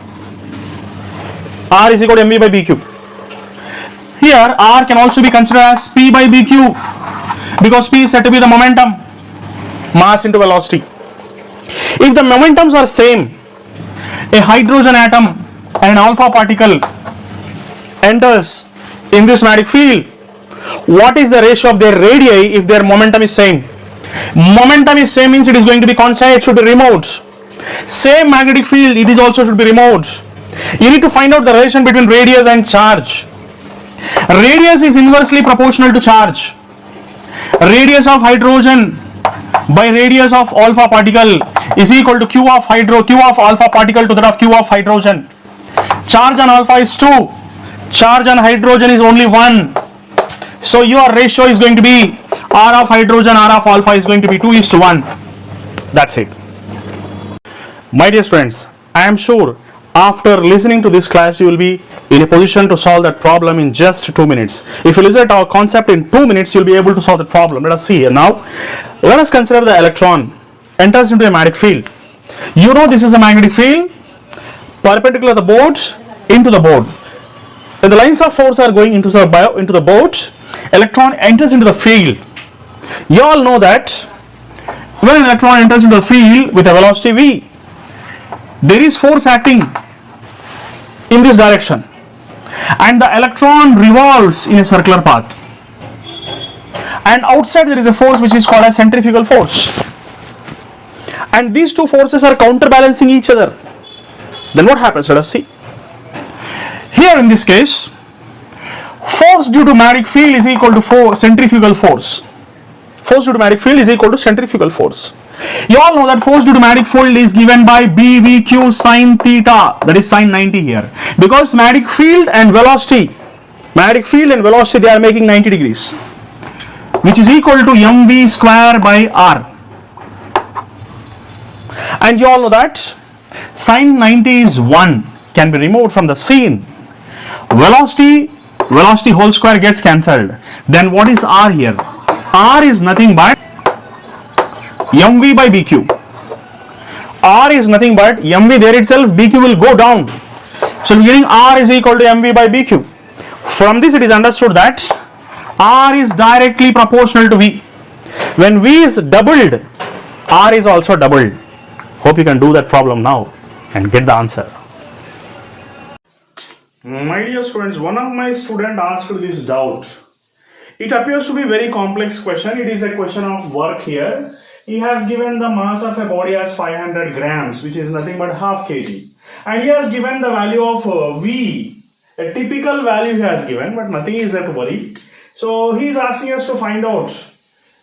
D: R is equal to mv by bq. Here, R can also be considered as p by bq because p is said to be the momentum, mass into velocity. If the momentums are same, a hydrogen atom and an alpha particle enters in this magnetic field, what is the ratio of their radii if their momentum is same? Momentum is same means it is going to be constant, it should be removed. Same magnetic field, it is also should be removed. You need to find out the relation between radius and charge. Radius is inversely proportional to charge. Radius of hydrogen by radius of alpha particle is equal to q of alpha particle to that of q of hydrogen. Charge on alpha is 2. Charge on hydrogen is only 1. So your ratio is going to be R of hydrogen, R of alpha is going to be 2:1. That's it. My dear students, I am sure after listening to this class you will be in a position to solve that problem in just 2 minutes. If you listen to our concept in 2 minutes, you will be able to solve the problem. Let us see here now. Let us consider the electron enters into a magnetic field. You know this is a magnetic field perpendicular to the board into the board. When the lines of force are going into the board, electron enters into the field. You all know that when an electron enters into the field with a velocity v, there is force acting in this direction and the electron revolves in a circular path, and outside there is a force which is called as centrifugal force, and these two forces are counterbalancing each other. Then what happens? Let us see. Here in this case, force due to magnetic field is equal to centrifugal force. Force due to magnetic field is equal to centrifugal force. You all know that force due to magnetic field is given by BVQ sine theta, that is sine 90 here, because magnetic field and velocity they are making 90 degrees, which is equal to mv square by r. And you all know that sine 90 is 1, can be removed from the scene. Velocity whole square gets cancelled. Then what is r here? R is nothing but mv by bq. R is nothing but mv there itself, bq will go down. So we are getting R is equal to mv by bq. From this it is understood that R is directly proportional to v. When v is doubled, R is also doubled. Hope you can do that problem now and get the answer.
A: My dear students, one of my students asked this doubt. It appears to be a very complex question. It is a question of work here. He has given the mass of a body as 500 grams, which is nothing but half kg. And he has given the value of V, a typical value he has given, but nothing is there to worry. So he is asking us to find out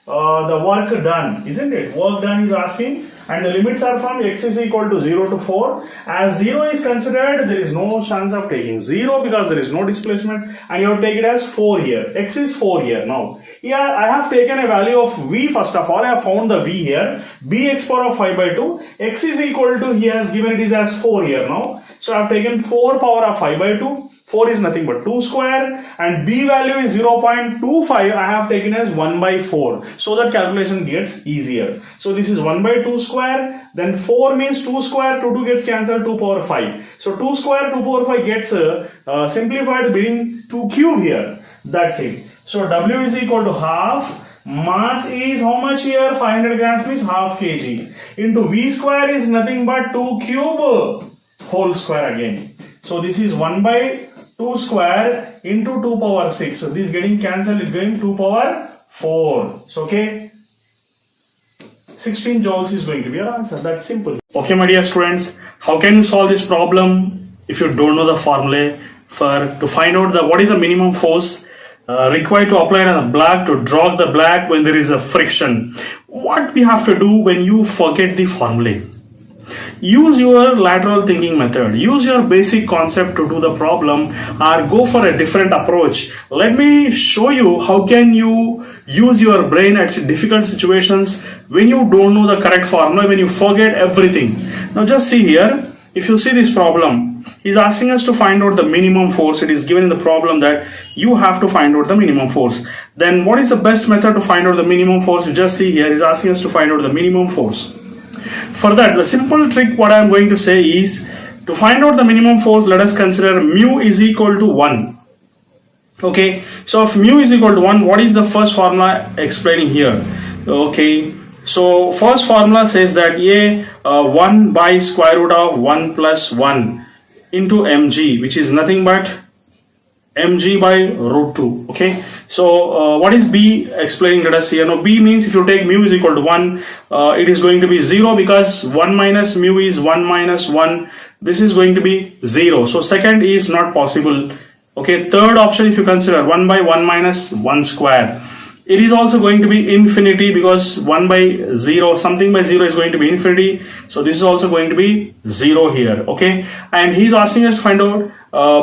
A: the work done, isn't it? Work done is asking, and the limits are from x is equal to 0 to 4. As 0 is considered, there is no chance of taking 0 because there is no displacement, and you have to take it as 4 here. X is 4 here. Now, here I have taken a value of V first of all. I have found the V here. Bx power of 5 by 2. X is equal to, he has given it is as 4 here now. So I have taken 4 power of 5 by 2. 4 is nothing but 2 square, and B value is 0.25. I have taken as 1 by 4, so that calculation gets easier. So this is 1 by 2 square, then 4 means 2 square, 2 gets cancelled, 2 power 5. So 2 square, 2 power 5 gets simplified, being 2 cube here. That's it. So W is equal to half. Mass is how much here? 500 grams means half kg. Into V square is nothing but 2 cube whole square again. So this is 1 by 2 square into 2 power 6. So this is getting cancelled, it's going 2 power 4. So okay, 16 joules is going to be your answer. That's simple. Okay, my dear students, how can you solve this problem if you don't know the formula to find out what is the minimum force required to apply on a block to draw the block when there is a friction? what we have to do when you forget the formulae? Use your lateral thinking method, use your basic concept to do the problem, or go for a different approach. Let me show you how can you use your brain at difficult situations when you don't know the correct formula, when you forget everything. Now just see here, if you see this problem, he's asking us to find out the minimum force. It is given in the problem that you have to find out the minimum force. Then what is the best method to find out the minimum force? You just see here, he's asking us to find out the minimum force. For that, the simple trick what I am going to say is, to find out the minimum force, let us consider mu is equal to 1. Okay, so if mu is equal to 1, what is the first formula explaining here? Okay, so first formula says that 1 by square root of 1 plus 1 into mg, which is nothing but mg by root 2. Okay, so what is b explaining? Let us see. Now b means if you take mu is equal to 1, it is going to be 0, because 1 minus mu is 1 minus 1. This is going to be 0. So second is not possible. Okay, third option, if you consider 1 by 1 minus 1 square, it is also going to be infinity, because 1 by 0, something by 0 is going to be infinity. So this is also going to be 0 here. Okay, and he's asking us to find out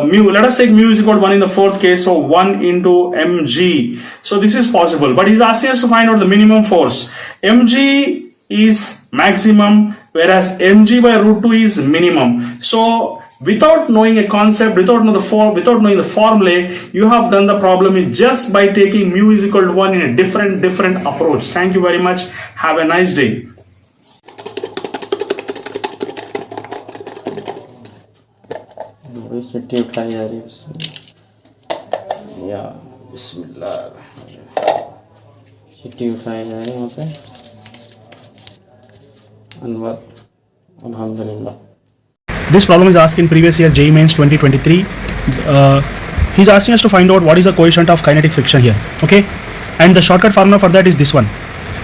A: mu. Let us take mu is equal to 1 in the fourth case, so 1 into mg. So this is possible, but he's asking us to find out the minimum force. Mg is maximum, whereas mg by root 2 is minimum. So without knowing a concept, without knowing the formulae, you have done the problem just by taking mu is equal to 1 in a different approach. Thank you very much. Have a nice day.
E: छुट्टी उठाई जा रही है या बिस्मिल्लाह, छुट्टी उठाई जा रही है वहाँ पे अनवर अल्हम्दुलिल्लाह.
F: This problem is asked in previous year JEE Mains 2023. He's asking us to find out what is the coefficient of kinetic friction here. Okay, and the shortcut formula for that is this one: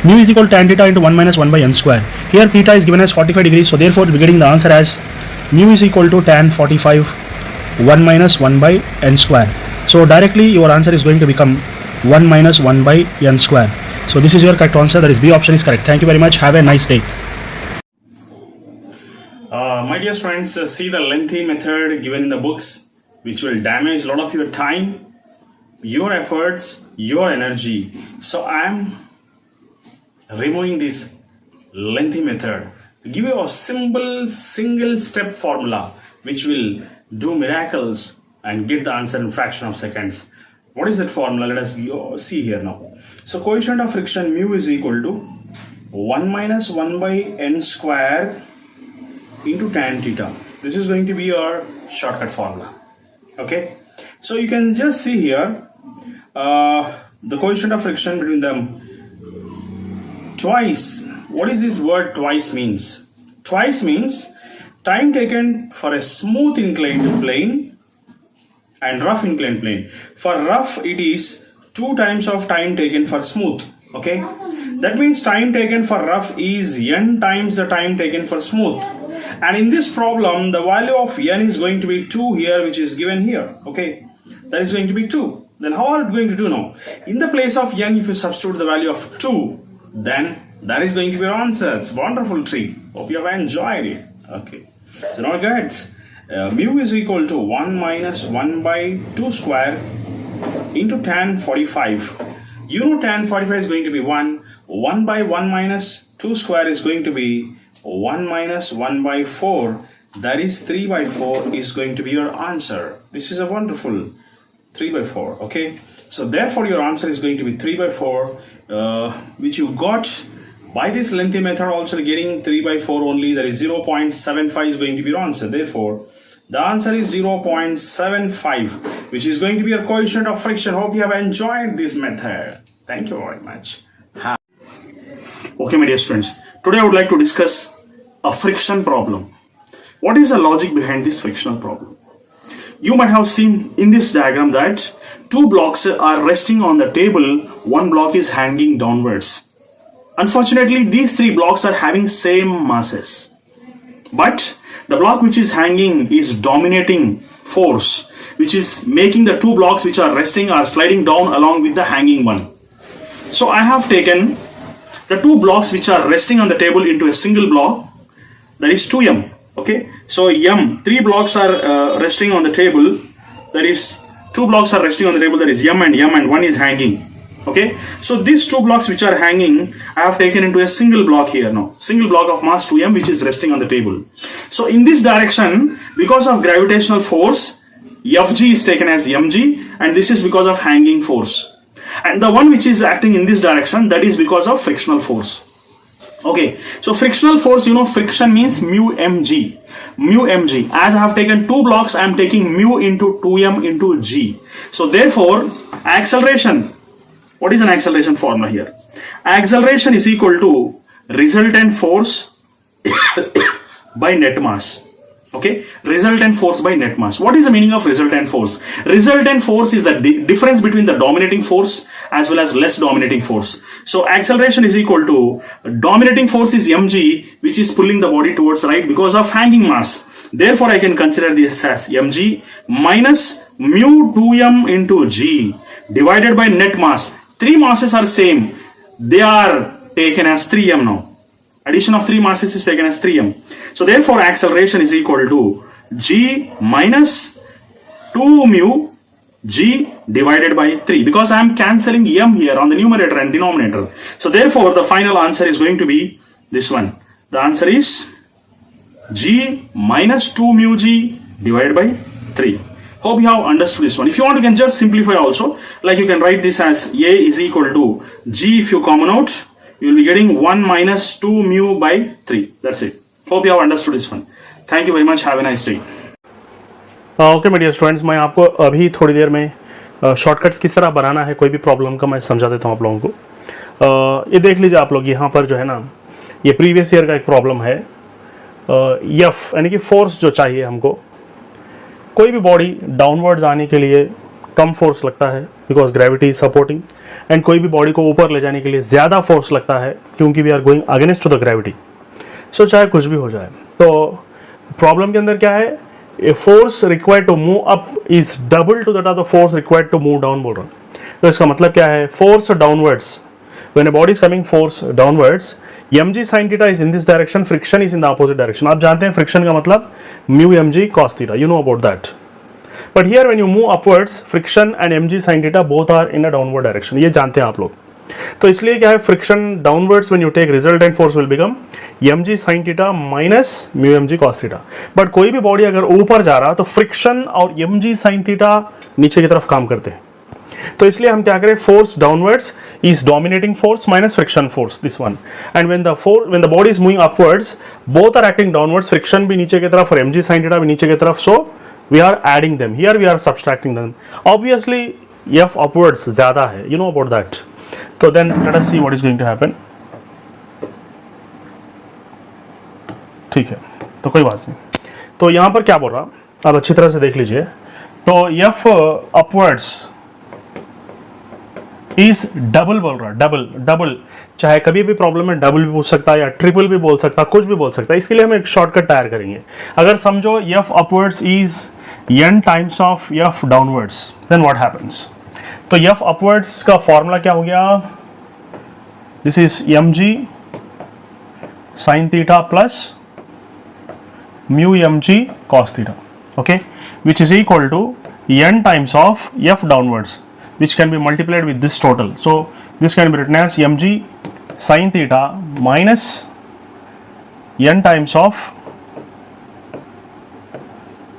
F: mu is equal to tan theta into 1 minus 1 by n square. Here theta is given as 45 degrees, so therefore we're getting the answer as mu is equal to tan 45 1 minus 1 by n square. So directly your answer is going to become 1 minus 1 by n square. So this is your correct answer, that is B option is correct. Thank you very much. Have a nice day.
A: My dear friends, see the lengthy method given in the books, which will damage a lot of your time, your efforts, your energy. So I am removing this lengthy method to give you a simple single step formula which will do miracles and get the answer in fraction of seconds. What is that formula? Let us see here now. So coefficient of friction mu is equal to 1 minus 1 by n square into tan theta. This is going to be your shortcut formula. Okay, so you can just see here the coefficient of friction between them twice. What is this word twice means? Twice means time taken for a smooth inclined plane and rough inclined plane. For rough it is 2 times of time taken for smooth. Okay, that means time taken for rough is n times the time taken for smooth. And in this problem, the value of n is going to be 2 here, which is given here. Okay, that is going to be 2. Then how are we going to do now? In the place of n, if you substitute the value of 2, then that is going to be your answer. It's a wonderful trick. Hope you have enjoyed it. Okay, so now guys, mu is equal to 1 minus 1 by 2 square into tan 45. You know tan 45 is going to be 1. 1 by 1 minus 2 square is going to be 1 minus 1 by 4, that is 3 by 4 is going to be your answer. This is a wonderful 3 by 4. Okay, so therefore your answer is going to be 3 by 4, which you got by this lengthy method, also getting 3 by 4 only, that is 0.75 is going to be your answer. Therefore the answer is 0.75, which is going to be your coefficient of friction. Hope you have enjoyed this method. Thank you very much. Okay, my dear students, today I would like to discuss a friction problem. What is the logic behind this frictional problem? You might have seen in this diagram that 2 blocks are resting on the table, 1 block is hanging downwards. Unfortunately, these 3 blocks are having same masses, but the block which is hanging is dominating force, which is making the 2 blocks which are resting are sliding down along with the hanging one. So I have taken the two blocks which are resting on the table into a single block, that is 2m. Okay, so m, 3 blocks are resting on the table, that is 2 blocks are resting on the table, that is m, and one is hanging. Okay, so these 2 blocks which are hanging, I have taken into a single block here now, single block of mass 2m which is resting on the table. So in this direction, because of gravitational force, Fg is taken as mg, and this is because of hanging force. And the one which is acting in this direction, that is because of frictional force. Okay, so frictional force, you know, friction means mu mg. Mu mg. As I have taken 2 blocks, I am taking mu into 2m into g. So therefore, acceleration. What is an acceleration formula here? Acceleration is equal to resultant force by net mass. Okay, resultant force by net mass. What is the meaning of resultant force? Resultant force is the difference between the dominating force as well as less dominating force. So acceleration is equal to dominating force is mg, which is pulling the body towards right because of hanging mass. Therefore, I can consider this as mg minus mu 2m into g divided by net mass. 3 masses are same. They are taken as 3m now. Addition of 3 masses is taken as 3m. So therefore, acceleration is equal to g minus 2 mu g divided by 3, because I am cancelling m here on the numerator and denominator. So therefore, the final answer is going to be this one. The answer is g minus 2 mu g divided by 3. Hope you have understood this one. If you want, you can just simplify also. Like you can write this as a is equal to g, if you common out, you will be getting 1 minus 2 mu by 3. That's it. Hope you have understood this one. Thank you very much. Have a nice day.
F: Okay my dear students, मैं आपको अभी थोड़ी देर में shortcuts किस तरह बनाना है कोई भी प्रॉब्लम का मैं समझा देता हूँ आप लोगों को. ये देख लीजिए आप लोग, यहाँ पर जो है ना, ये प्रीवियस ईयर का एक प्रॉब्लम है. एफ यानी कि फोर्स जो चाहिए हमको, कोई भी बॉडी डाउनवर्ड्स आने के लिए कम फोर्स लगता है बिकॉज ग्रेविटी सपोर्टिंग, एंड कोई भी बॉडी को ऊपर ले जाने के लिए ज़्यादा फोर्स लगता है क्योंकि we are going against to the gravity. So चाहे कुछ भी हो जाए, तो प्रॉब्लम के अंदर क्या है, a force required to move up is double to that of the force required to move down बोल रहा हूँ. तो इसका मतलब क्या है, force downwards, when a body is coming force downwards, mg sin theta is in this direction, friction is in the opposite direction. आप जानते हैं फ्रिक्शन का मतलब mu mg cos theta, you know about that. But here when you move upwards, friction and mg sin theta both are in a downward direction. ये जानते हैं आप लोग. तो इसलिए क्या है, friction downwards when you take resultant force will become mg sin theta minus mu mg cos theta. But कोई भी बॉडी अगर ऊपर जा रहा तो फ्रिक्शन और mg sin theta नीचे की तरफ काम करते हैं. तो इसलिए हम क्या करें, force downwards is dominating force minus friction force, this one. And when the body is moving upwards, both are acting downwards, friction भी नीचे की तरफ और mg sin theta भी नीचे की तरफ. So we are adding them, here we are subtracting them. Obviously f upwards ज्यादा है, यू नो अबाउट दैट. तो then let us see what is going to happen. ठीक है, तो कोई बात नहीं. तो यहाँ पर क्या बोल रहा, आप अच्छी तरह से देख लीजिए. तो f अपवर्ड्स इज डबल बोल रहा, डबल. चाहे कभी भी प्रॉब्लम में डबल भी पूछ सकता है या ट्रिपल भी बोल सकता है, कुछ भी बोल सकता है. इसके लिए हम एक शॉर्टकट तैयार करेंगे. अगर समझो f upwards is n times of f downwards, then what happens. तो f अपवर्ड्स का फॉर्मूला क्या हो गया, this is mg sin theta plus mu mg cos theta, okay, which is equal to n times of f downwards, which can be multiplied with this total. So this can be written as mg sin theta minus n times of,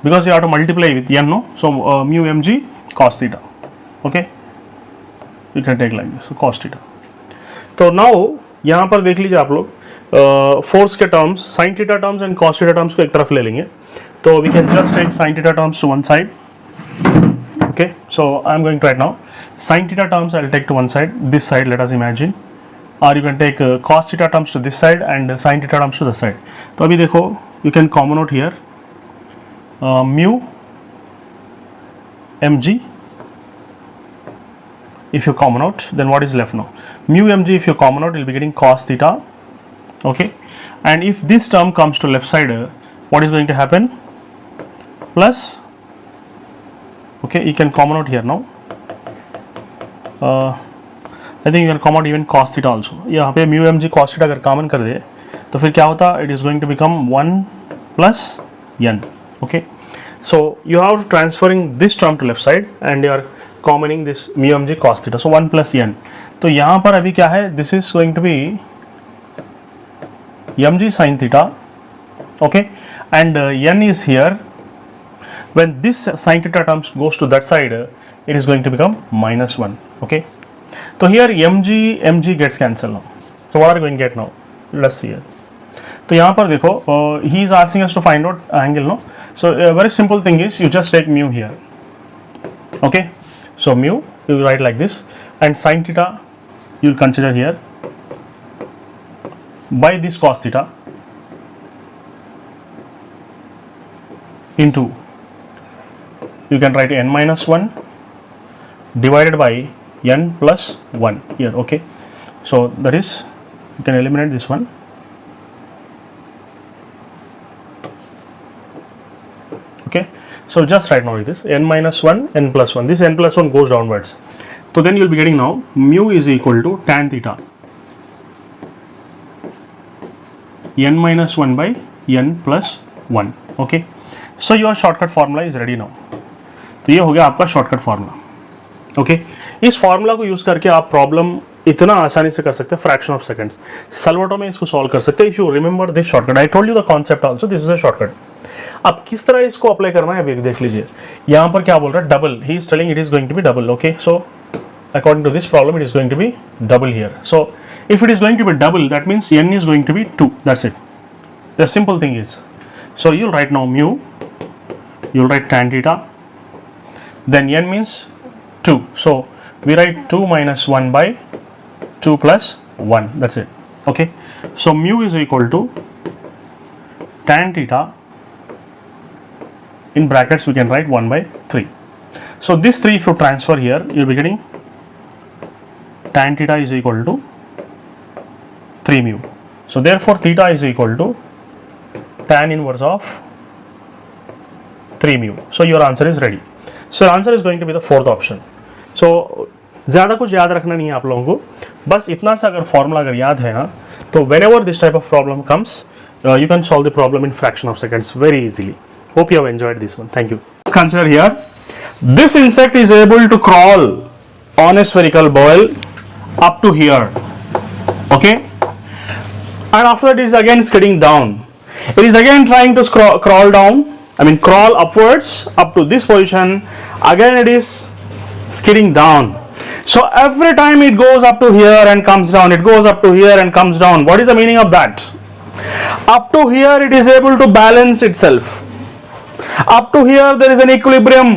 F: because you have to multiply with n, no, so mu mg cos theta, okay, you can take like this, so cos theta. तो now यहाँ पर देख लीजिए आप लोग, force के terms, sine theta terms and cos theta terms को एक तरफ ले लेंगे. तो we can just take sine theta terms to one side. Okay, so I am going to write now sine theta terms I will take to one side, this side let us imagine, और you can take cos theta terms to this side and sine theta terms to this side. तो अभी देखो, you can common out here mu mg. If you common out, then what is left now? Mu mg, if you common out, you'll be getting cos theta. Okay, and if this term comes to left side, what is going to happen? Plus, okay, you can common out here now. I think you can come out even cos theta also. यहाँ पे mu M G cos theta अगर common कर दे तो फिर क्या होता, it is going to become 1 plus n. Okay, so you have transferring this term to left side and you are commoning this mu M G cos theta, so 1 plus n. तो यहाँ पर अभी क्या है, this is going to be M G sine theta. Okay, and n is here. When this sin theta terms goes to that side, it is going to become minus 1. Okay, so here mg gets cancelled now. So what are we going to get now? Let's see here. तो यहाँ पर देखो, he is asking us to find out angle, no? So a very simple thing is you just take mu here. Okay, so mu you write like this, and sin theta you will consider here by this cos theta into, you can write n minus 1 divided by n plus 1 here. Okay, so that is, you can eliminate this one. Okay, so just write now like this, n minus 1 n plus 1, this n plus 1 goes downwards. So then you will be getting now mu is equal to tan theta n minus 1 by n plus 1. Okay, so your shortcut formula is ready now. तो ये हो गया आपका shortcut formula. Okay, इस formula को use करके आप problem इतना आसानी से कर सकते हैं, फ्रैक्शन ऑफ सेकंड्स. सलवटो में इसको सॉल्व कर सकते हैं. If you remember this shortcut, I told you the concept also, this is a shortcut. अब किस तरह इसको अप्लाई करना है अभी देख लीजिए. यहाँ पर क्या बोल रहा है, double, he is telling it is going to be double. Okay, so according to this problem it is going to be double here. So if it is going to be double, that means n is going to be 2. That's it. The simple thing is, so you'll write now mu, you'll write tan theta, then n means 2, so we write 2 minus 1 by 2 plus 1. That's it. Okay, so mu is equal to tan theta, in brackets we can write 1 by 3. So this 3 if you transfer here, you'll be getting tan theta is equal to 3 mu. So therefore theta is equal to tan inverse of 3 mu. So your answer is ready. So your answer is going to be the fourth option. So ज़्यादा कुछ याद रखना नहीं है आप लोगों को, बस इतना सा अगर फॉर्मूला अगर याद है ना, तो whenever this type of problem comes, you can solve the problem in fraction of seconds very easily. Hope you have enjoyed this one. Thank you. Consider here, this insect is able to crawl on a spherical ball up to here. Okay, and after that it is again skidding down. It is again trying to crawl down. I mean crawl upwards up to this position. Again it is skidding down. So every time it goes up to here and comes down, it goes up to here and comes down. What is the meaning of that? Up to here it is able to balance itself. Up to here there is an equilibrium,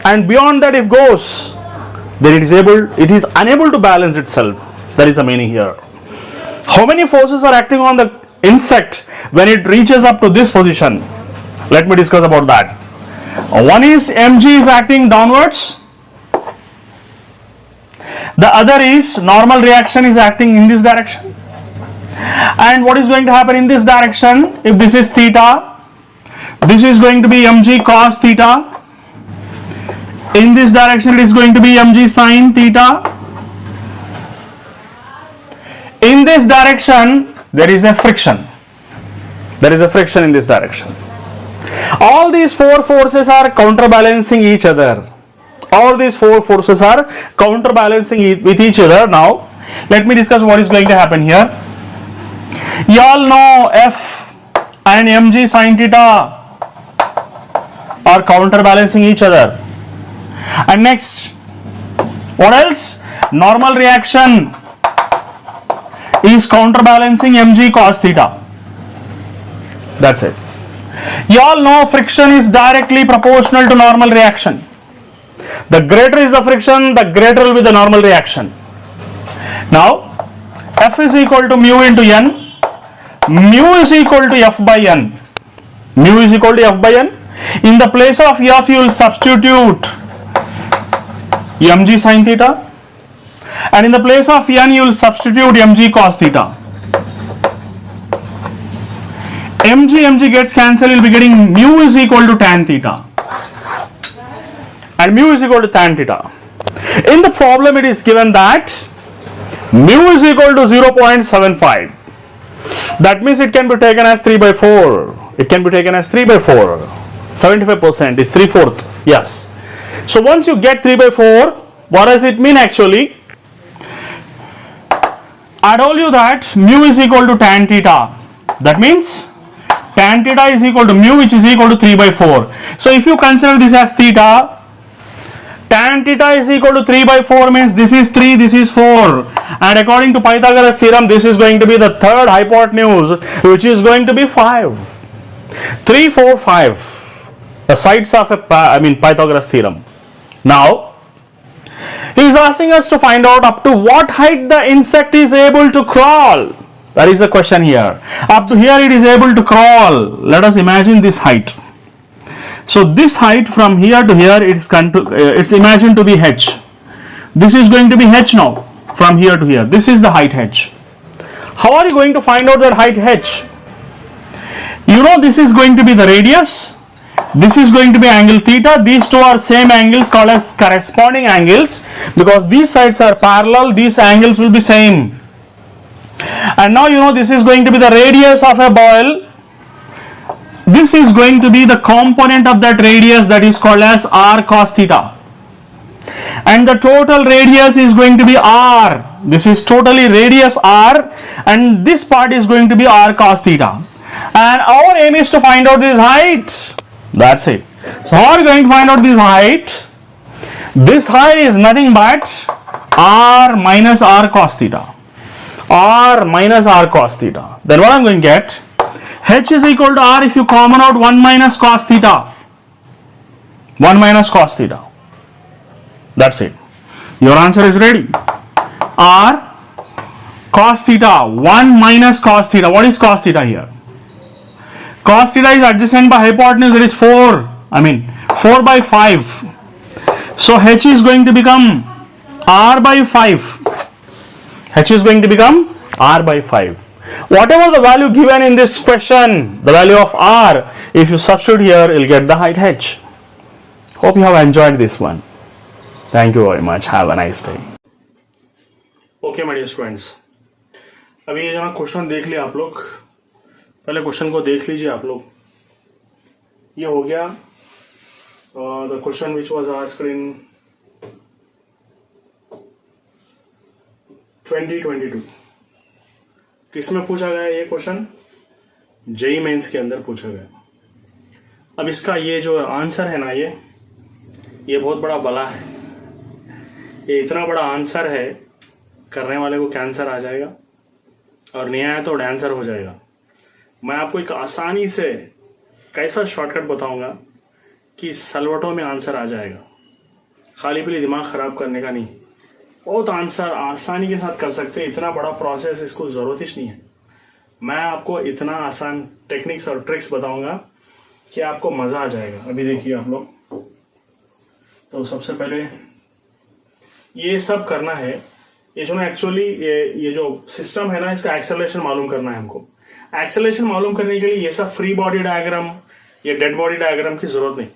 F: and beyond that if goes, then it is unable to balance itself. That is the meaning here. How many forces are acting on the insect when it reaches up to this position? Let me discuss about that. One is mg is acting downwards, the other is normal reaction is acting in this direction. And what is going to happen in this direction, if this is theta, this is going to be mg cos theta. In this direction it is going to be mg sin theta. In this direction there is a friction. There is a friction in this direction. All these four forces are counterbalancing each other. All these four forces are counterbalancing with each other. Now, let me discuss what is going to happen here. You all know F and mg sin theta are counterbalancing each other. And next, what else? Normal reaction is counterbalancing mg cos theta. That's it. You all know friction is directly proportional to normal reaction. The greater is the friction, the greater will be the normal reaction. Now, F is equal to mu into n. Mu is equal to F by n. Mu is equal to F by n. In the place of F, you will substitute mg sin theta. And in the place of n, you will substitute mg cos theta. mg gets cancelled, you'll be getting mu is equal to tan theta, and mu is equal to tan theta.
D: In the problem, it is given that mu is equal to 0.75. That means it can be taken as 3 by 4. It can be taken as 3 by 4. 75% is 3/4. Yes. So once you get 3 by 4, what does it mean actually? I told you that mu is equal to tan theta. That means tan theta is equal to mu, which is equal to 3 by 4. So if you consider this as theta, tan theta is equal to 3 by 4 means this is 3, this is 4. And according to Pythagoras theorem, this is going to be the third hypotenuse, which is going to be 5. 3, 4, 5. The sides of Pythagoras theorem. Now, he is asking us to find out up to what height the insect is able to crawl. That is the question here. Up to here it is able to crawl. Let us imagine this height. So this height from here to here, it's imagined to be h. This is going to be h now. From here to here, this is the height h. How are you going to find out that height h? You know, this is going to be the radius. This is going to be angle theta. These two are same angles called as corresponding angles, because these sides are parallel. These angles will be same. And now you know this is going to be the radius of a ball. This is going to be the component of that radius, that is called as r cos theta. And the total radius is going to be r. This is totally radius r, and this part is going to be r cos theta. And our aim is to find out this height. That's it. So how are we going to find out this height? This height is nothing but r minus r cos theta. R minus r cos theta. Then what I'm going to get? H is equal to r if you common out 1 minus cos theta. 1 minus cos theta. That's it. Your answer is ready. R cos theta. 1 minus cos theta. What is cos theta here? Cos theta is adjacent by hypotenuse, that is 4. 4 by 5. So h is going to become r by 5. H is going to become r by 5. Whatever the value given in this question, the value of r, if you substitute here, you'll get the height h. Hope you have enjoyed this one. Thank you very much. Have a nice day.
A: Okay, my dear students. अभी ये जना question देख लिया आप लोग. पहले question को देख लीजिए आप लोग. ये हो गया the question which was asked in 2022. किसमें पूछा गया ये क्वेश्चन? जेई मेंस के अंदर पूछा गया. अब इसका ये जो आंसर है ना, ये बहुत बड़ा बला है. ये इतना बड़ा आंसर है, करने वाले को कैंसर आ जाएगा और नहीं आया तो डांसर हो जाएगा. मैं आपको एक आसानी से कैसा शॉर्टकट बताऊंगा कि सलवटों में आंसर आ जाएगा. खाली पीली दिमाग ख़राब करने का नहीं. बहुत आंसर आसानी के साथ कर सकते हैं. इतना बड़ा प्रोसेस, इसको ज़रूरत ही नहीं है. मैं आपको इतना आसान टेक्निक्स और ट्रिक्स बताऊंगा कि आपको मज़ा आ जाएगा. अभी देखिए आप लोग. तो सबसे पहले ये सब करना है. ये जो ना एक्चुअली ये जो सिस्टम है ना, इसका एक्सेलरेशन मालूम करना है हमको. एक्सेलरेशन मालूम करने के लिए ये सब फ्री बॉडी डायग्राम या डेड बॉडी डायग्राम की जरूरत नहीं.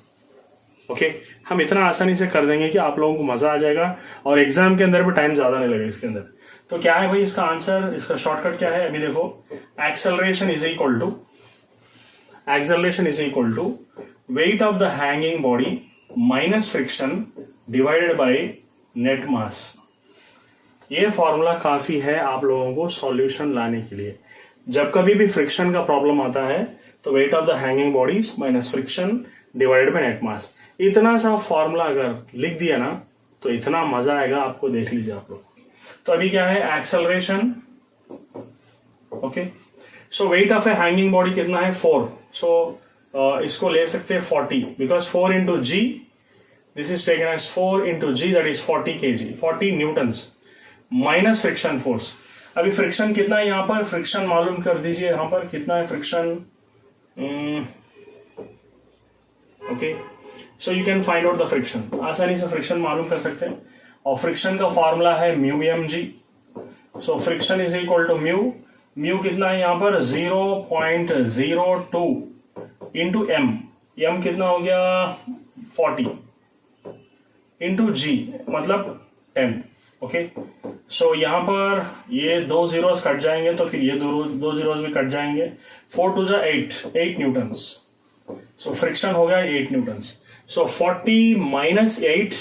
A: ओके, हम इतना आसानी से कर देंगे कि आप लोगों को मजा आ जाएगा और एग्जाम के अंदर भी टाइम ज्यादा नहीं लगेगा इसके अंदर. तो क्या है भाई इसका आंसर, इसका शॉर्टकट क्या है? अभी देखो, acceleration is equal to weight of the hanging body minus friction divided by net mass. ये फॉर्मूला काफी है आप लोगों को सॉल्यूशन लाने के लिए. जब कभी भी फ्रिक्शन का प्रॉब्लम आता है तो weight of the hanging bodies minus friction divided by net mass. इतना सा फॉर्मूला अगर लिख दिया ना तो इतना मजा आएगा आपको. देख लीजिए आप लोग. तो अभी क्या है? Acceleration. Okay, so weight of a hanging body कितना है? 4. सो इसको ले सकते हैं 40, because 4 into G, this is taken as 4 into G, that is 40 kg, 40 newtons minus friction force. अभी फ्रिक्शन कितना है यहाँ पर? फ्रिक्शन मालूम कर दीजिए. यहाँ पर कितना है friction? Okay, so you can find out the friction. आसानी से फ्रिक्शन मालूम कर सकते हैं. और फ्रिक्शन का फॉर्मूला है mu M G. So friction is equal to mu कितना है यहाँ पर? 0.02 इंटू एम. एम कितना हो गया? 40 इंटू जी, मतलब 10. ओके, सो यहाँ पर ये 2 zeros कट जाएंगे तो फिर ये दो zeros भी कट जाएंगे. 4 to the 8 newtons. So friction हो गया 8 newtons. So 40 minus 8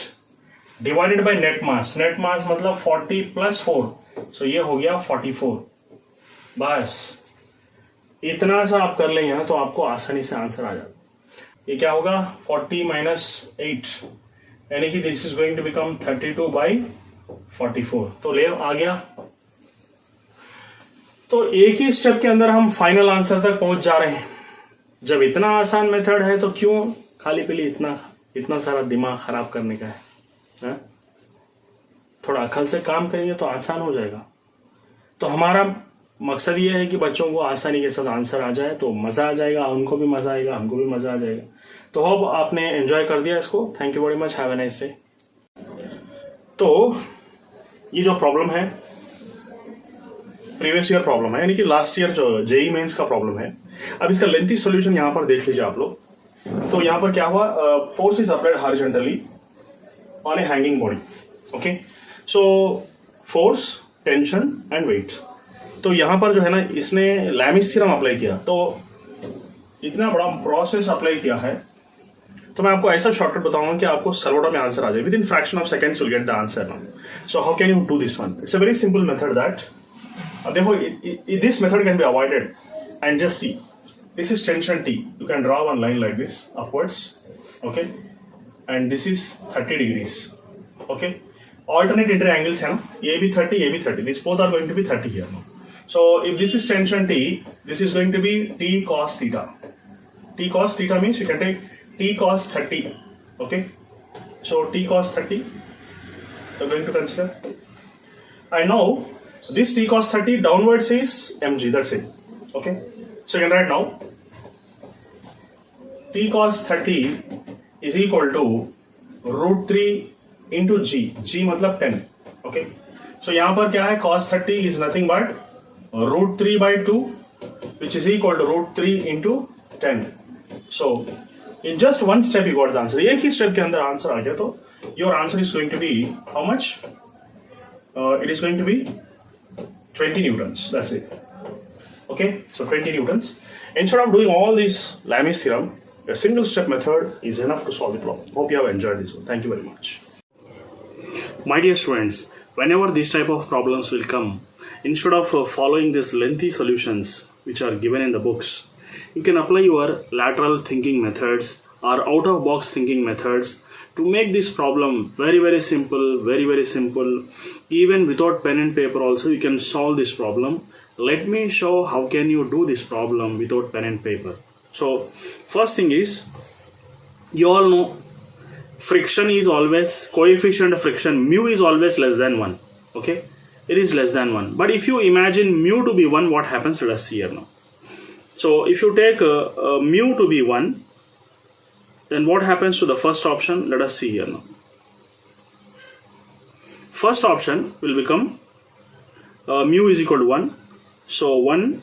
A: divided by net mass. Net mass मतलब 40 plus 4. सो ये हो गया 44. बस इतना सा आप कर लेंगे ना तो आपको आसानी से आंसर आ जाएगा. ये क्या होगा 40 minus 8 यानी कि this is going to become 32 by 44. तो ले आ गया. तो एक ही स्टेप के अंदर हम फाइनल आंसर तक पहुंच जा रहे हैं. जब इतना आसान मेथड है तो क्यों खाली पीली इतना सारा दिमाग खराब करने का है? थोड़ा अकल से काम करेंगे तो आसान हो जाएगा. तो हमारा मकसद ये है कि बच्चों को आसानी के साथ आंसर आ जाए तो मज़ा आ जाएगा, उनको भी मज़ा आएगा, हमको भी मज़ा आ जाएगा. तो होप आपने एंजॉय कर दिया इसको. Thank you very much. Have a nice day. तो ये जो प्रॉब्लम है प्रीवियस ईयर प्रॉब्लम है, यानी कि लास्ट ईयर जो जेई मेंस का प्रॉब्लम है. अब इसका लेंथी सॉल्यूशन यहाँ पर देख लीजिए आप लोग. तो यहाँ पर क्या हुआ, force is applied horizontally on a hanging body. Okay, so force, tension and weight. तो यहाँ पर जो है ना इसने लैमिस थ्योरम अप्लाई किया. तो इतना बड़ा प्रोसेस अप्लाई किया है तो मैं आपको ऐसा शॉर्टकट बताऊंगा कि आपको सर्वोटा में आंसर आ जाए. Within fraction of seconds you will get the answer. So how can you do this one? It's a very simple method that देखो this method can be avoided and just see this is tension T. You can draw one line like this upwards. Okay, and this is 30 degrees. Okay, alternate interangles है ना, ये भी 30, ये भी 30. These both are going to be 30 here now. So if this is tension T, this is going to be T cos theta. T cos theta means you can take T cos 30. Okay, so T cos 30 you're going to consider. And now this T cos 30 downwards is mg. That's it. Okay, so you can write now T cos 30 is equal to root 3 into g. G मतलब 10. Okay, so यहाँ पर क्या है, cos 30 is nothing but root 3 by 2 which is equal to root 3 into 10. So in just one step you got the answer. एक ही step के अंदर answer आ गया. तो your answer is going to be how much? It is going to be 20 newtons. That's it. Okay, so 20 newtons. Instead of doing all this Lami's theorem, a single step method is enough to solve the problem. Hope you have enjoyed this one. Thank you very much. My dear students, whenever this type of problems will come, instead of following these lengthy solutions which are given in the books, you can apply your lateral thinking methods or out of box thinking methods to make this problem very simple, very simple. Even without pen and paper also you can solve this problem. Let me show how can you do this problem without pen and paper. So first thing is, you all know friction is always, coefficient of friction mu is always less than 1. Okay, it is less than 1. But if you imagine mu to be 1, what happens? Let us see here now. So if you take mu to be 1, then what happens to the first option? Let us see here now. First option will become mu is equal to 1. So 1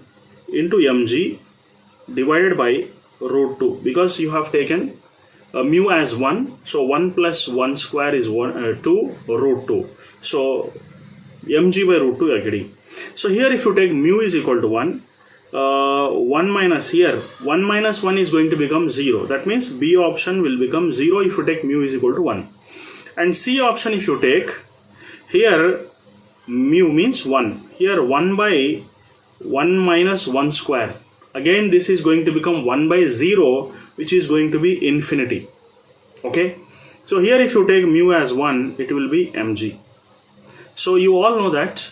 A: into mg divided by root 2, because you have taken mu as 1. So 1 plus 1 square is 2 root 2. So mg by root 2 you are getting. So here if you take mu is equal to 1, 1 minus here, 1 minus 1 is going to become 0. That means B option will become 0 if you take mu is equal to 1. And C option if you take, here mu means 1. Here 1 by 1 minus 1 square. Again this is going to become 1 by 0, which is going to be infinity. Okay, so here if you take mu as 1, it will be mg. So you all know that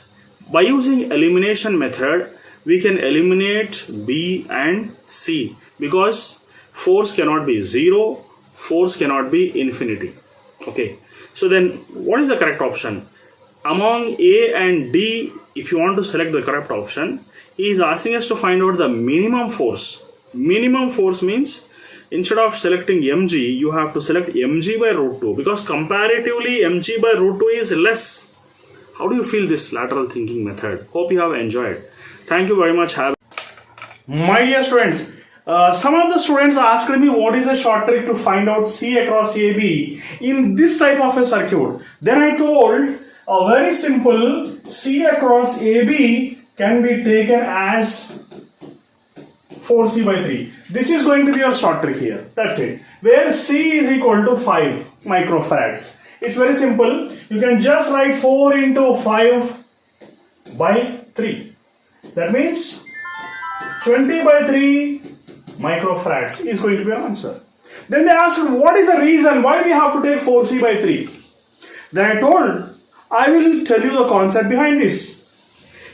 A: by using elimination method we can eliminate B and C, because force cannot be 0, force cannot be infinity. Okay, so then what is the correct option? Among A and D, if you want to select the correct option, he is asking us to find out the minimum force. Minimum force means instead of selecting mg, you have to select mg by root 2, because comparatively mg by root 2 is less. How do you feel this lateral thinking method? Hope you have enjoyed. Thank you very much. My dear students, some of the students asked me what is the short trick to find out C across AB in this type of a circuit. Then I told a very simple C across AB can be taken as 4C by 3. This is going to be your short trick here. That's it. Where C is equal to 5 microfarads. It's very simple. You can just write 4 into 5 by 3. That means 20 by 3 microfarads is going to be our answer. Then they asked, what is the reason why we have to take 4C by 3? Then I told, I will tell you the concept behind this.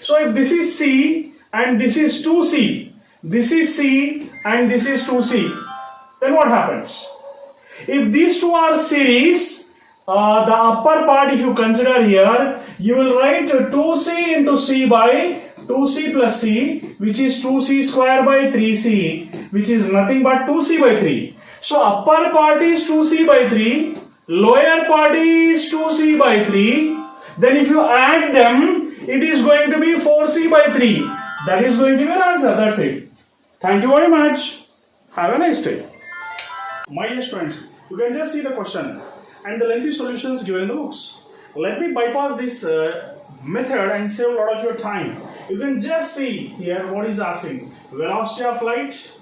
A: So if this is C and this is 2C, this is C and this is 2C, then what happens? If these two are series, the upper part if you consider here, you will write 2C into C by 2C plus C, which is 2C square by 3C, which is nothing but 2C by 3. So upper part is 2C by 3, lower part is 2C by 3. Then if you add them, it is going to be 4C by 3. That is going to be an answer. That's it. Thank you very much. Have a nice day. My dear students, you can just see the question and the lengthy solutions given in the books. Let me bypass this method and save a lot of your time. You can just see here what is asking. Velocity of light,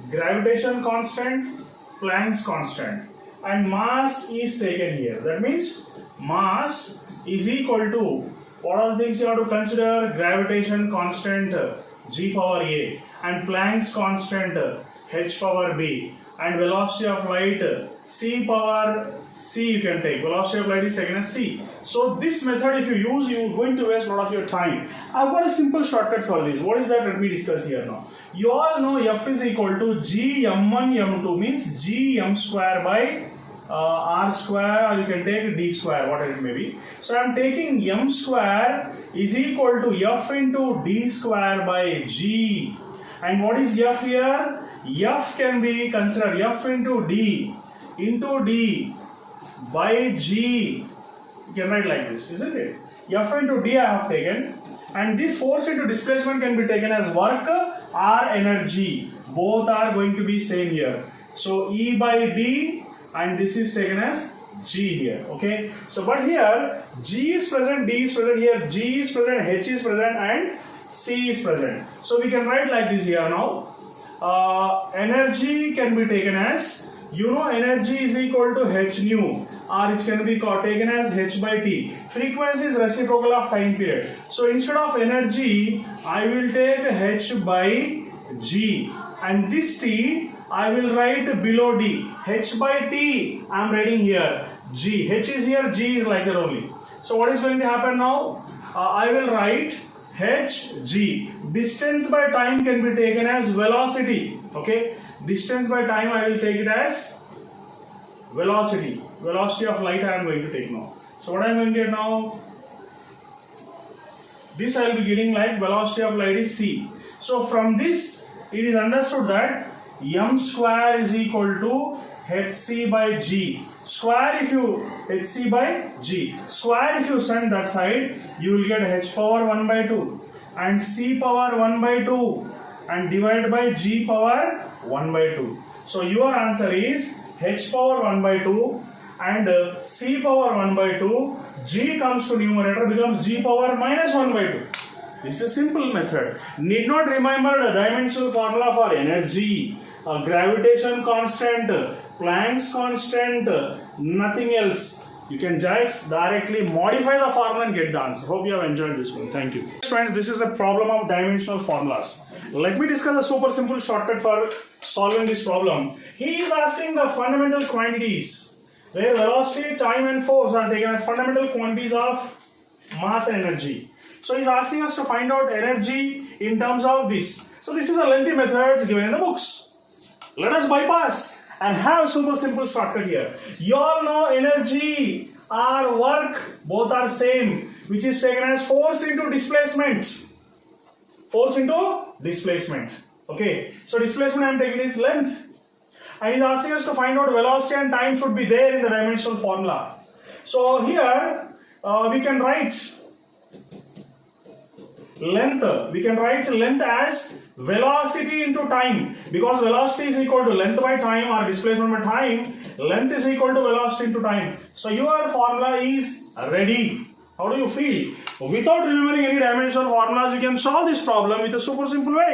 A: gravitation constant, Planck's constant, and mass is taken here. That means mass is equal to, what are the things you have to consider? Gravitation constant G power A, and Planck's constant H power B, and velocity of light C power C you can take. Velocity of light is taken as C. So this method if you use, you are going to waste a lot of your time. I've got a simple shortcut for this. What is that? Let me discuss here now. You all know F is equal to G m1 m2 means G m square by R square, or you can take D square, whatever it may be. So I am taking m square is equal to F into D square by G. And what is F here? F can be considered F into D by G. You can write like this, isn't it? F into D I have taken, and this force into displacement can be taken as work or energy. Both are going to be same here. So E by D, and this is taken as G here. Okay. So but here G is present, D is present, here G is present, H is present, and C is present. So we can write like this here now. Energy can be taken as, you know, energy is equal to H nu, or it can be taken as H by T. Frequency is reciprocal of time period. So instead of energy, I will take H by G, and this T I will write below D. H by T I am writing here G. H is here, G is like that only. So what is going to happen now? I will write Hg. Distance by time can be taken as velocity. Okay, distance by time I will take it as velocity. Velocity of light I am going to take now. So what I am going to get now? This I will be getting like velocity of light is c. So from this it is understood that m square is equal to hc by g. Square if you hc by g. Square if you send that side, you will get h power 1 by 2 and c power 1 by 2 and divided by g power 1 by 2. So your answer is h power 1 by 2 and c power 1 by 2. G comes to numerator, becomes g power minus 1 by 2. This is a simple method. Need not remember the dimensional formula for energy, gravitation constant, Planck's constant, nothing else. You can just directly modify the formula and get the answer. Hope you have enjoyed this one. Thank you. Friends, this is a problem of dimensional formulas. Let me discuss a super simple shortcut for solving this problem. He is asking the fundamental quantities where velocity, time and force are taken as fundamental quantities of mass and energy. So he is asking us to find out energy in terms of this. So this is a lengthy method given in the books. Let us bypass and have super simple shortcut here. You all know energy or work, both are same, which is taken as force into displacement. Force into displacement. Okay, so displacement I am taking is length. And he is asking us to find out velocity and time should be there in the dimensional formula. So here we can write length. We can write length as velocity into time, because velocity is equal to length by time or displacement by time. Length is equal to velocity into time. So your formula is ready. How do you feel? Without remembering any dimensional formulas, you can solve this problem with a super simple way.